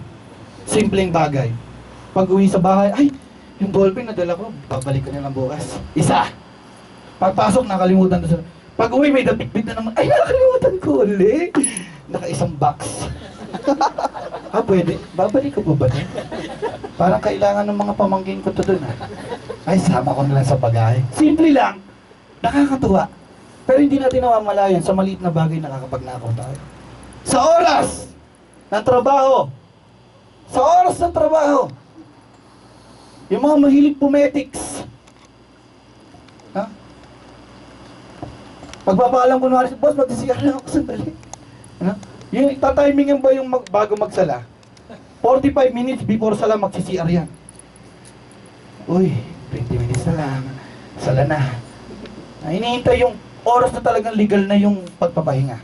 Simpleng bagay. Pag uwi sa bahay, ay, yung ballpen nadala ko, babalik ko na lang bukas. Isa. Pagpasok, nakalimutan na sa... Pag uwi, may dapit-bit na naman, ay, nakalimutan ko ulit. Naka-isang box. Pwede. Babalik ko pa ba? Parang kailangan ng mga pamangkin ko to dun, Ay, sama ko na lang sa bagahe. Simple lang. Nakakatuwa. Pero hindi natin nawamalayan sa maliit na bagay nakakapagnakaw tayo. Sa oras ng trabaho. Sa oras ng trabaho. Yung mga mahilig pumetics. Pagpapaalam ko naman si boss, mag-CR lang ako sandali. Yung tatimingan ba yung bago magsala? 45 minutes before sala, mag-CR yan. Uy, 20 minutes na lang. Sala na. Hinihintay yung oras na talagang legal na yung pagpapahinga.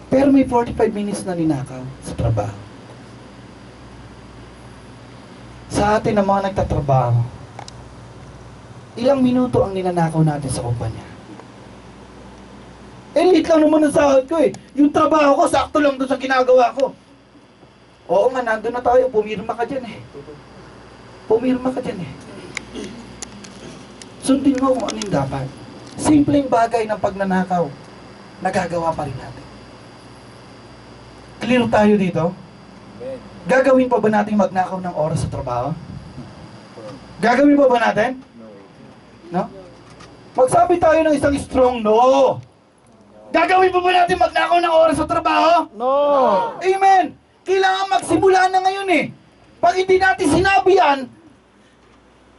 Pero may 45 minutes na ninakaw sa trabaho. Sa atin na mga nagtatrabaho, ilang minuto ang ninanakaw natin sa kumpanya? Late lang naman ang sahod ko Yung trabaho ko, sakto lang doon sa ginagawa ko. Oo nga, nandun na tayo. Pumirma ka dyan Pumirma ka dyan Sundin mo kung ano yung dapat. Simpleng bagay ng pagnanakaw, nagagawa pa rin natin. Clear tayo dito? Amen. Gagawin pa ba natin magnakaw ng oras sa trabaho? Gagawin pa ba natin? No? Magsabi tayo ng isang strong no. Gagawin pa ba natin magnakaw ng oras sa trabaho? No! Amen! Kailangan magsimula na ngayon Pag hindi natin sinabi yan,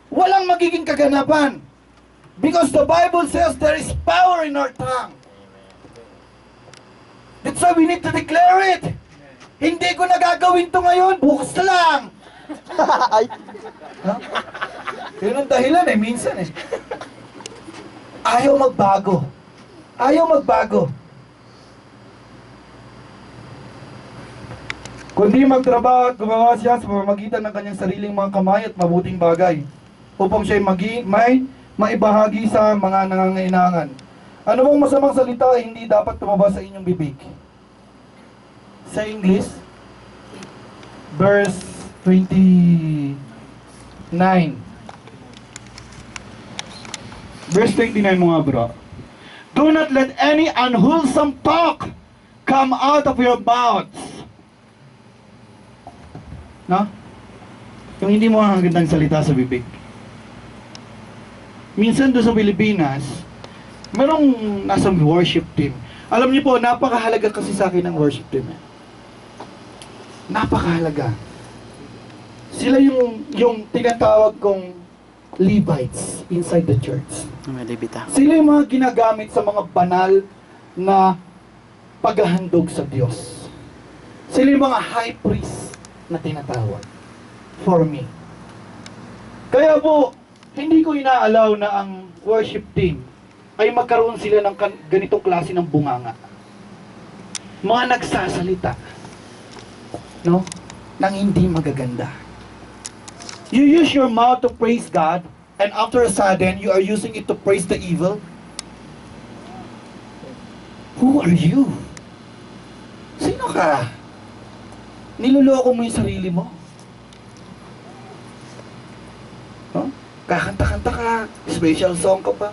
walang magiging kaganapan. Because the Bible says there is power in our tongue. That's why we need to declare it. Hindi ko nagagawin to ngayon, bukas na lang. Ay, Yun ang dahilan minsan Ayaw magbago. Ayaw magbago. Kundi magtrabaho at gumawa siya sa pamamagitan ng kanyang sariling mga kamay at mabuting bagay upang siya'y may maibahagi sa mga nangangailangan. Ano bang masamang salita ay hindi dapat tumabas sa inyong bibig? Sa English, verse 29. Verse 29 mga bro. Do not let any unwholesome talk come out of your mouths. No? Yung hindi mo ang gandang salita sa bibig. Minsan doon sa Pilipinas, merong nasa worship team. Alam niyo po, napakahalaga kasi sa akin ng worship team. Napakahalaga. Sila yung tinatawag kong Levites inside the church. may libita. Sila yung mga ginagamit sa mga banal na paghahandog sa Diyos. Sila yung mga high priest na tinatawag. For me. Kaya po, hindi ko inaalaw na ang worship team ay magkaroon sila ng ganitong klase ng bunganga. Mga nagsasalita, no? Nang hindi magaganda. You use your mouth to praise God, and after a sudden, you are using it to praise the evil. Who are you? Sino ka? Niloloko mo yung sarili mo? Huh? Kakanta-kanta ka, special song ka pa.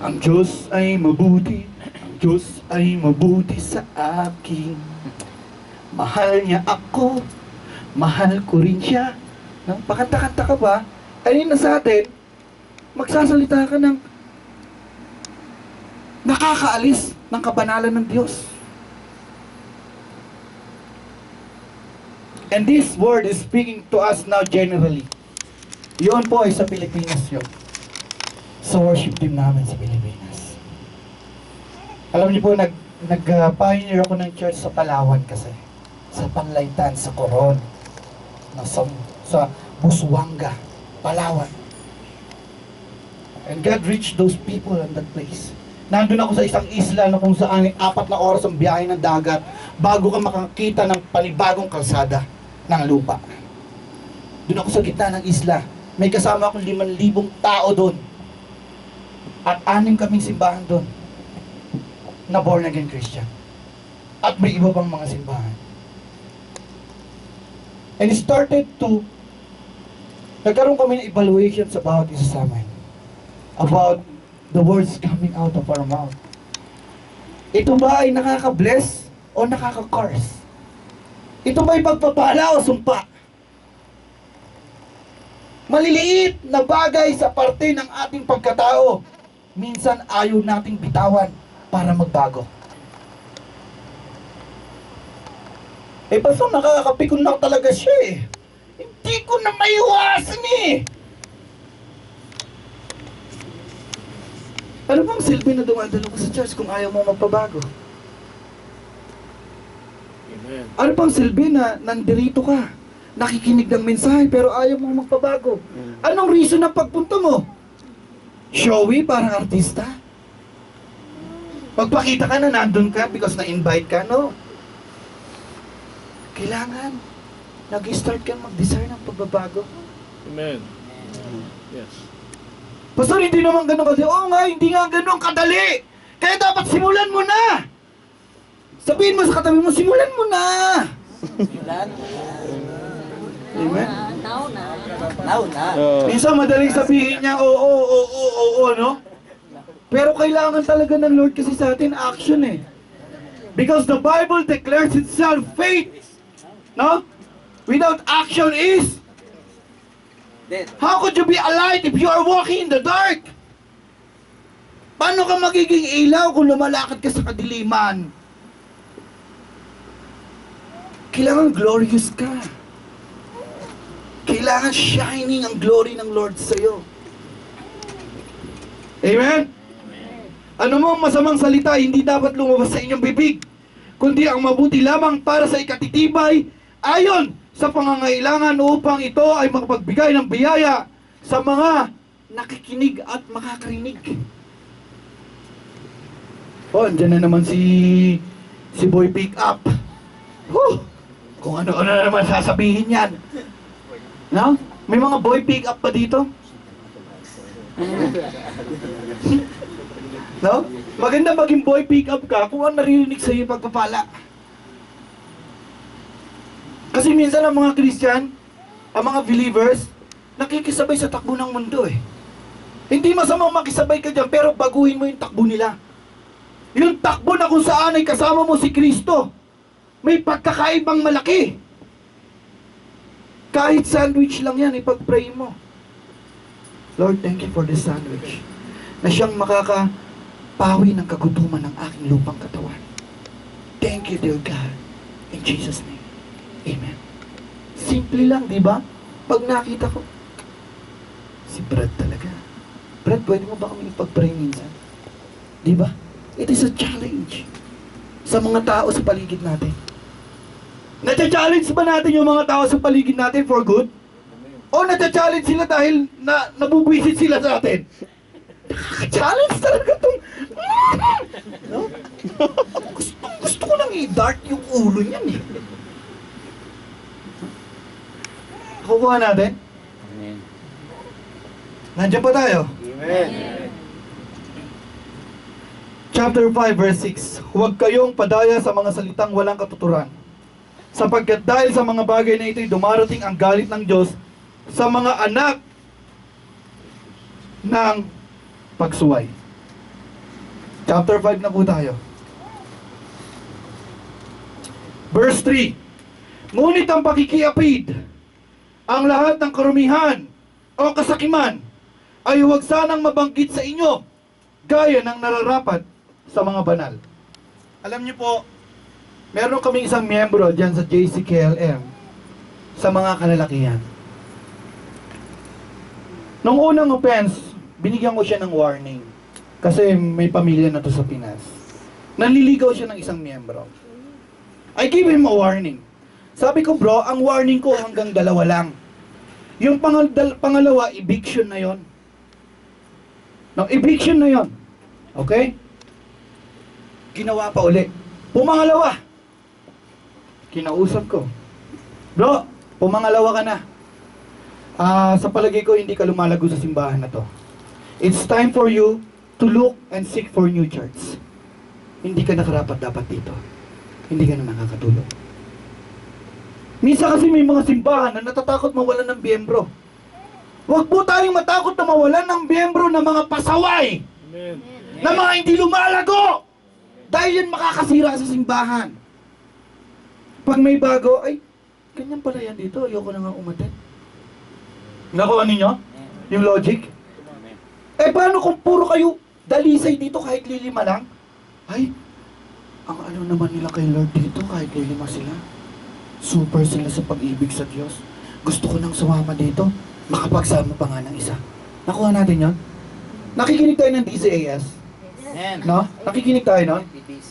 Ang Diyos ay mabuti, ang Diyos ay mabuti sa akin. Mahal niya ako, mahal ko rin siya. No? Pakanta-kanta ka ba? Ayun na sa atin, magsasalita ka ng nakakaalis ng kabanalan ng Diyos. And this word is speaking to us now generally. Yun po ay sa Pilipinas yun. Sa worship team namin sa Pilipinas. Alam niyo po, nag-pioneer ako ng church sa Palawan kasi. Sa Panlaytan, sa Coron, sa Busuanga, Palawan. And God reached those people in that place. Nandun ako sa isang isla na kung saan 4 na oras ang biyahe ng dagat bago ka makakita ng panibagong kalsada ng lupa. Doon ako sa gitna ng isla. May kasama akong 5,000 tao doon. At 6 kaming simbahan doon na born again Christian. at may iba pang mga simbahan. And it started to, nagkaroon kami ng evaluation sa bawat isa sa amin about the words coming out of our mouth. Ito ba ay nakaka-bless o nakaka-curse? Ito ba ay pagpapala o sumpa? Maliliit na bagay sa parte ng ating pagkatao, minsan ayaw nating bitawan para magbago. Pastor, nakakapikon na talaga siya eh. Hindi ko na maiwasan eh. Ano bang silbi na dumadalo ko sa church kung ayaw mo magpabago? Amen. Ano bang silbi na nandirito ka? Nakikinig ng mensahe pero ayaw mo magpabago? Anong reason ng pagpunta mo? Showy, parang artista? Pagpakita ka na nandun ka because na-invite ka, no? Kailangan nag-start ka mag-desire ng pagbabago. Amen. Yes. Pastor, hindi naman ganun kasi. Oo nga, hindi nga ganun kadali. Kaya dapat simulan mo na. Sabihin mo sa katabi mo, simulan mo na. Simulan. Amen? Now na. Minsan madaling sabihin niya, oo, no? Pero kailangan talaga ng Lord kasi sa atin action eh. Because the Bible declares itself faith. No? Without action is Dead. how could you be a light if you are walking in the dark? Paano ka magiging ilaw kung lumalakad ka sa kadiliman? Kailangan glorious ka. Kailangan shining ang glory ng Lord sa'yo. Amen? Ano mo masamang salita, hindi dapat lumabas sa inyong bibig, kundi ang mabuti lamang para sa ikatitibay, ayon sa pangangailangan upang ito ay makapagbigay ng biyaya sa mga nakikinig at makakarinig. Oh, andyan na naman si Boy Pick Up. Kung ano-ano na naman sasabihin yan. No? May mga boy pick up pa dito? No? Maganda maging boy pick up ka kung ang naririnig sa iyo pagpapala. Kasi minsan ang mga Christian, ang mga believers, nakikisabay sa takbo ng mundo eh. Hindi masamang makisabay ka dyan, pero baguhin mo yung takbo nila. Yung takbo na kung saan ay kasama mo si Kristo, may pagkakaibang malaki. Kahit sandwich lang yan, ipag-pray mo. Lord, thank you for this sandwich na siyang makakapawi ng kagutuman ng aking lupang katawan. Thank you, dear God. In Jesus' name. Amen. Simple lang, di ba? Pag nakita ko, si Brad talaga. Brad, pwede mo ba kami ipag-pray minsan? Di ba? It is a challenge sa mga tao sa paligid natin. Nata-challenge ba natin yung mga tao sa paligid natin for good? O nata-challenge sila dahil nabubwisit sila sa atin? Nakaka-challenge talaga itong... No? Gusto ko lang i-dart yung ulo niyan eh. Kukuha natin? Amen. Nandiyan pa tayo? Amen. Chapter 5 verse 6. Huwag kayong padaya sa mga salitang walang katuturan, sapagkat dahil sa mga bagay na ito'y dumarating ang galit ng Diyos sa mga anak ng pagsuway. Chapter 5 na po tayo. Verse 3. Ngunit ang pakikiapid, ang lahat ng karumihan o kasakiman ay huwag sanang mabanggit sa inyo, gaya ng nararapat sa mga banal. Alam niyo po, meron kaming isang miyembro dyan sa JCKLM sa mga kalalakihan. Nung unang offense, binigyan ko siya ng warning kasi may pamilya na to sa Pinas. Nanliligaw siya ng isang miyembro. I gave him a warning. Sabi ko, bro, ang warning ko hanggang 2 lang. Yung pangalawa, eviction na yon. No, eviction na yon. Okay? Ginawa pa uli. Pumangalawa. Kinausap ko. Bro, pumangalawa ka na. Sa palagay ko, hindi ka lumalago sa simbahan na to. It's time for you to look and seek for new church. Hindi ka nakarapat dapat dito. hindi ka na nakakatulog. Minsan kasi may mga simbahan na natatakot mawalan ng biyembro. Huwag po tayong matakot na mawalan ng biyembro ng mga pasaway, Amen. na mga hindi lumalago. Dahil yan makakasira sa simbahan. Pag may bago, ay, ganyan pala yan dito, ayoko na nga umaten. Nakuha ninyo? Yung logic? Eh, paano kung puro kayo dalisay dito kahit lilima lang? Ay, ang ano naman nila kay Lord dito kahit lilima sila. Super sila sa pag-ibig sa Diyos. Gusto ko nang sumama dito. Makapagsama pa nga ng isa. Nakuha natin yon. Nakikinig tayo ng DCAS. Amen. No? Nakikinig tayo, no?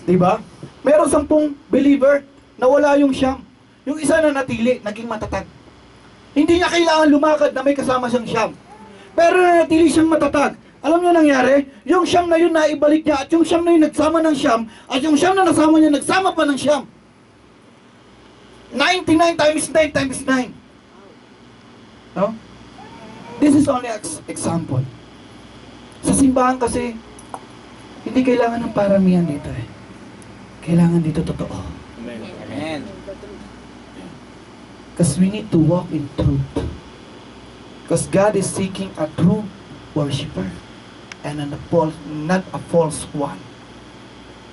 Diba? Meron 10 believer na wala yung siyam. Yung isa na natili, naging matatag. Hindi niya kailangan lumakad na may kasama siyang siyam. Pero nanatili siyang matatag. Alam niyo nangyari? Yung siyam na yun naibalik niya at yung siyam na yun nagsama ng siyam at yung siyam na nasama niya nagsama pa ng siyam. 99 times 9 times 9. No? This is only example. Sa simbahan kasi, hindi kailangan ng paramihan dito eh. Kailangan dito totoo. Amen. Amen. Because we need to walk in truth. Because God is seeking a true worshiper and not a false one.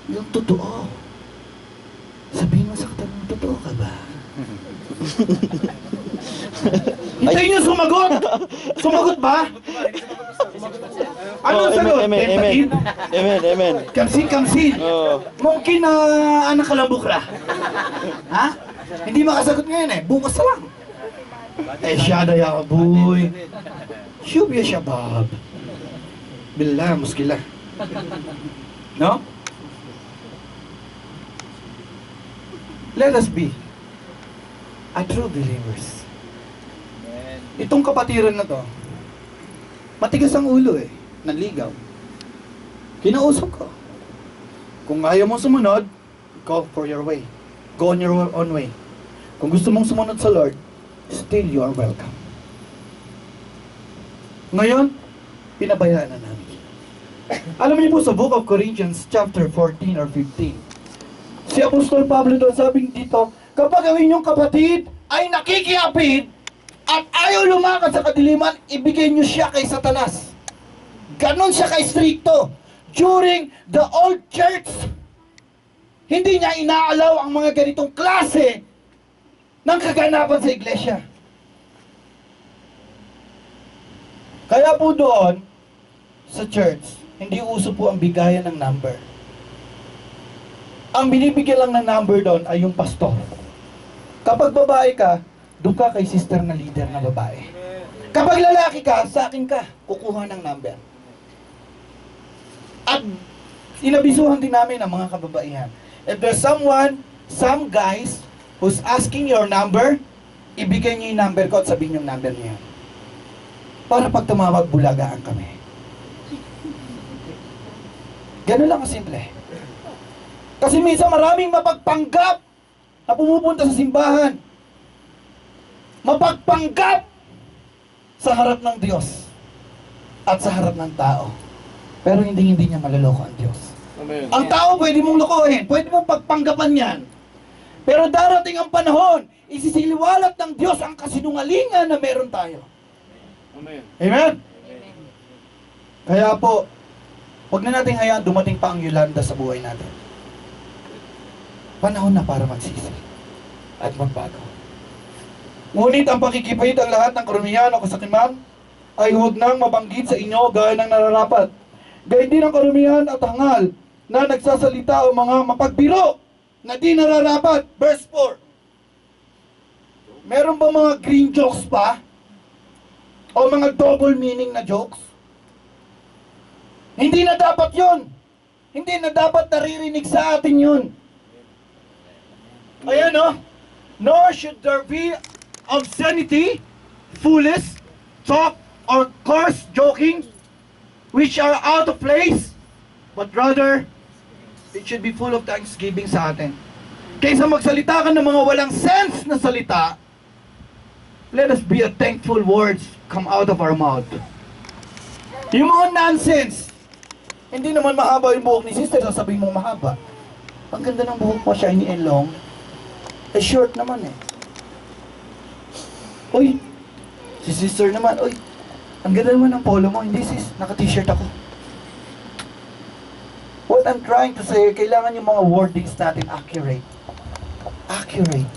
Yung totoo. Sabihin mo sa katabi mo, totoo ka ba? Hintayin niyo sumagot! Sumagot ba? Anong sagot? Amen, amen, Tentative? amen, amen. Kamsin. Oh. Mungkin na anak ka lang bukla. Ha? Hindi makasagot ngayon eh. Bukas na lang. Eh siya na ya boy. Shubya siya bab. Billah muskila. No? Let us be a true believers. Itong kapatiran na to, matigas ang ulo eh. Nanligaw. Kinausap ko. Kung ayaw mong sumunod, go for your way. Go on your own way. Kung gusto mong sumunod sa Lord, still you are welcome. Ngayon, pinabayaan na namin. Alam niyo po sa Book of Corinthians chapter 14 or 15, si Apostol Pablo doon sabing dito, kapag ang inyong kapatid ay nakikiapid at ayaw lumakad sa kadiliman, ibigay niyo siya kay Satanas. Ganon siya kay-stricto. During the old church, hindi niya inaalaw ang mga ganitong klase ng kaganapan sa iglesia. Kaya po doon, sa church, hindi uso po ang bigayan ng number. Ang binibigyan lang ng number doon ay yung pastor. Kapag babae ka, doon ka kay sister na leader na babae. Kapag lalaki ka, sa akin ka, kukuha ng number. At inabisuhan din namin ang mga kababaihan. If there's some guys who's asking your number, ibigay niyo yung number ko at sabihin yung number niya. Para pag tumawag, bulagaan kami. Ganun lang kasimple. Kasi minsan maraming mapagpanggap na pumupunta sa simbahan. Mapagpanggap sa harap ng Diyos at sa harap ng tao. Pero hindi niya maloloko ang Diyos. Amen. Ang tao pwede mong lokohin, pwede mong pagpanggapan yan. Pero darating ang panahon, isisiliwalat ng Diyos ang kasinungalingan na meron tayo. Amen. Amen? Kaya po, huwag na natin hayaan dumating pa ang Yolanda sa buhay natin. Panahon na para magsisi at magbago. Ngunit ang pakikipahit ang lahat ng karumihan o kasakiman ay huwag nang mabanggit sa inyo gaya ng nararapat. Gayun din ang karumihan at hangal na nagsasalita o mga mapagbiro na di nararapat. Verse 4. Meron ba mga green jokes pa? O mga double meaning na jokes? Hindi na dapat yun. Hindi na dapat naririnig sa atin yun. Ayan o. Nor should there be obscenity, foolish, talk, or coarse joking, which are out of place, but rather, it should be full of thanksgiving sa atin. Kaysa magsalita ka ng mga walang sense na salita, let us be a thankful words come out of our mouth. Yung mga nonsense, hindi naman mahaba yung buhok ni sister, sasabihin mong mahaba. Ang ganda ng buhok mo, shiny and long. Eh, short naman eh. Uy, si sister naman, uy, ang ganda naman ng polo mo. Hindi sis, naka-t-shirt ako. What I'm trying to say, kailangan yung mga wordings natin accurate. Accurate.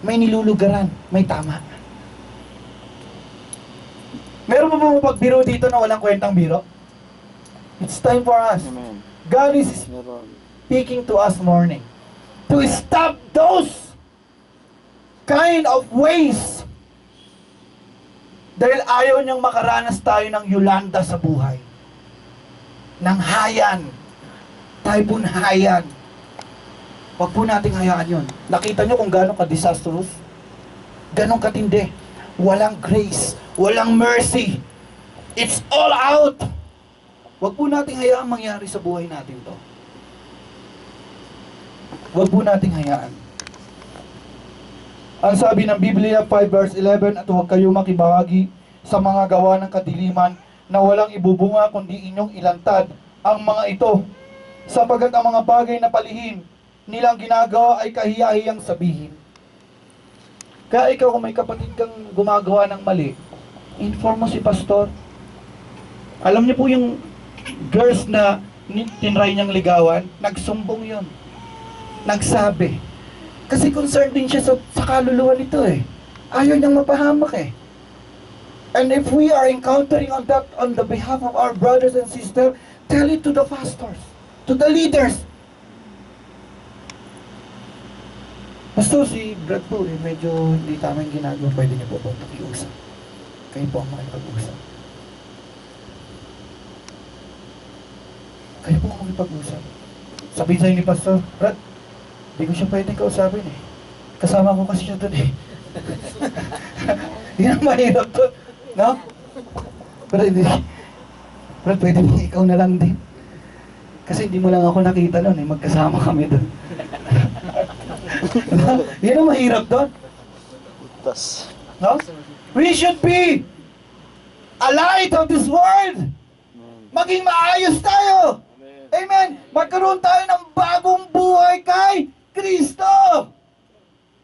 May nilulugaran, may tama. Meron mo ba mapagbiro dito na walang kwentang biro? It's time for us. Amen. God is Meron. speaking to us morning to stop those kind of ways. Dahil ayaw niyang makaranas tayo ng Yolanda sa buhay. Ng hayan. Typhoon hayan. Huwag po nating hayaan yun. Nakita niyo kung gano'ng ka-disastrous? Gano'ng katindi. Walang grace. Walang mercy. It's all out. Huwag po nating hayaan mangyari sa buhay natin to. Huwag po nating hayaan. Ang sabi ng Biblia 5 verse 11, at huwag kayo makibahagi sa mga gawa ng kadiliman na walang ibubunga kundi inyong ilantad ang mga ito, sapagkat ang mga bagay na palihim nilang ginagawa ay kahiya-hiyang sabihin. Kaya ikaw kung may kapatid kang gumagawa ng mali, inform mo si pastor. Alam niyo po yung girls na tinry niyang ligawan, nagsumbong yon, nagsabi. Kasi concerned din siya sa kaluluwa nito eh. Ayaw niyang mapahamak eh. And if we are encountering on that on the behalf of our brothers and sisters, tell it to the pastors, to the leaders. Pastor, si Brad po eh, medyo hindi tama yung ginagawa. Pwede niyo po ba pakiusap? Kayo po ang makipag-usap. Kayo po ang makipag-usap. Sabihin sa'yo ni Pastor, Brad, hindi ko siya pwedeng kausapin eh. Kasama ko kasi siya doon eh. Yan ang mahirap to. No? Pero hindi. Brad, pwede mo ikaw na lang din. Kasi hindi mo lang ako nakita noon eh. Magkasama kami doon. Yan ang mahirap doon. Tas. No? We should be a light of this world. Maging maayos tayo. Amen. Magkaroon tayo ng bagong buhay kay Kristo.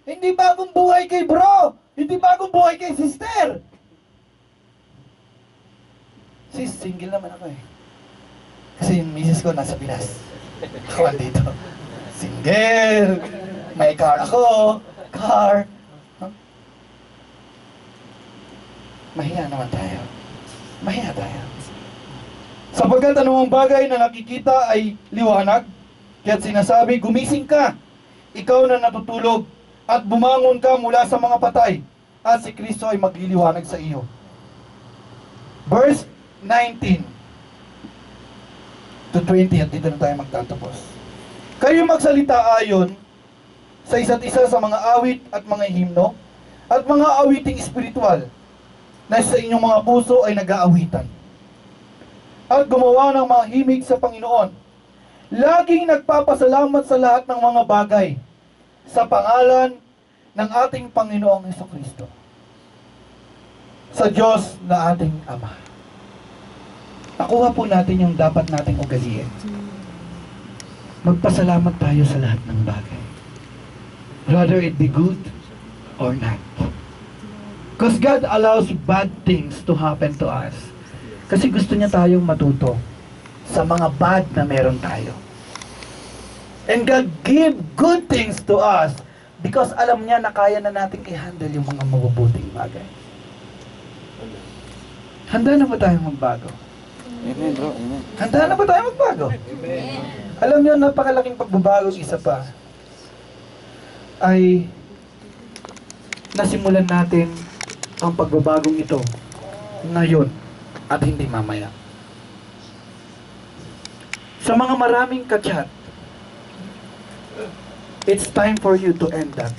Hindi bagong buhay kay bro. Hindi bagong buhay kay sister. Sis, single naman ako eh. Kasi yung misis ko nasa Pinas. Ako andito. Single. May car ako. Car. Huh? Mahiya naman tayo. Mahiya tayo. Sapagkat anumang bagay na nakikita ay liwanag, kaya't sinasabi, gumising ka, ikaw na natutulog, at bumangon ka mula sa mga patay, at si Kristo ay magliliwanag sa iyo. Verse 19 to 20, at dito na tayo magtatapos. Kayo magsalita ayon sa isa't isa sa mga awit at mga himno, at mga awiting espiritual, na sa inyong mga puso ay nag-aawitan. At gumawa ng mga himig sa Panginoon. Laging nagpapasalamat sa lahat ng mga bagay sa pangalan ng ating Panginoong Hesukristo, sa Diyos na ating Ama. Nakuha po natin yung dapat nating ugaliin. Magpasalamat tayo sa lahat ng bagay. Whether it be good or not. Because God allows bad things to happen to us. Kasi gusto niya tayong matuto sa mga bad na meron tayo. And God give good things to us because alam niya na kaya na natin i-handle yung mga mabubuting bagay. Handa na ba tayong magbago? Amen, bro. Amen. Handa na ba tayong magbago? Alam niyo, napakalaking pagbabago isa pa ay nasimulan natin ang pagbabagong ito ngayon at hindi mamaya. Sa mga maraming kachat, it's time for you to end that.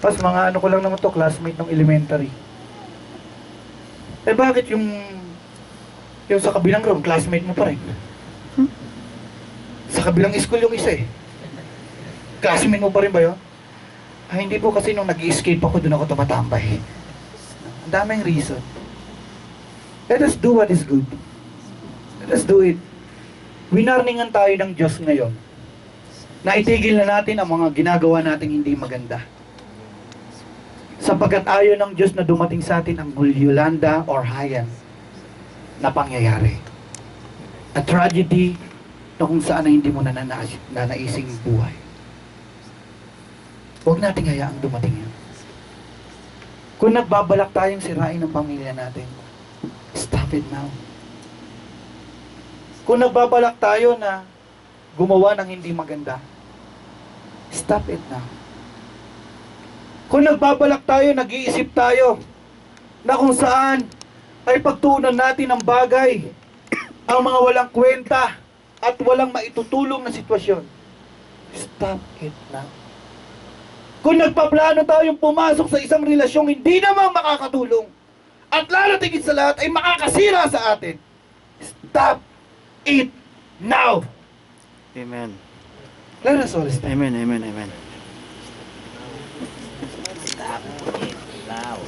Pas mga ano ko lang naman to, classmate ng elementary. Eh bakit yung sa kabilang room, classmate mo pa rin? Sa kabilang school yung isa eh. Classmate mo pa rin ba yun? Ay, hindi po kasi nung nag-escape ako, doon ako tumatambay. Ang daming reason. Let us do what is good. Let us do it. winarningan tayo ng Diyos ngayon na itigil na natin ang mga ginagawa nating hindi maganda. Sapagkat ayaw ng Diyos na dumating sa atin ang Yolanda or Hayan na pangyayari. A tragedy na kung saan na hindi mo nanaising buhay. Huwag nating hayaang dumating yan. Kung nagbabalak tayong sirain ang pamilya natin, stop it now. Kung nagbabalak tayo na gumawa ng hindi maganda, stop it now. Kung nagbabalak tayo, nag-iisip tayo na kung saan ay pagtuunan natin ng bagay, ang mga walang kwenta at walang maitutulong na sitwasyon, stop it now. Kung nagpaplano tayong pumasok sa isang relasyong hindi naman makakatulong at lalo tigit sa lahat ay makakasira sa atin, stop it now. Amen. Let us all stand. Amen, amen, amen. Stop it now.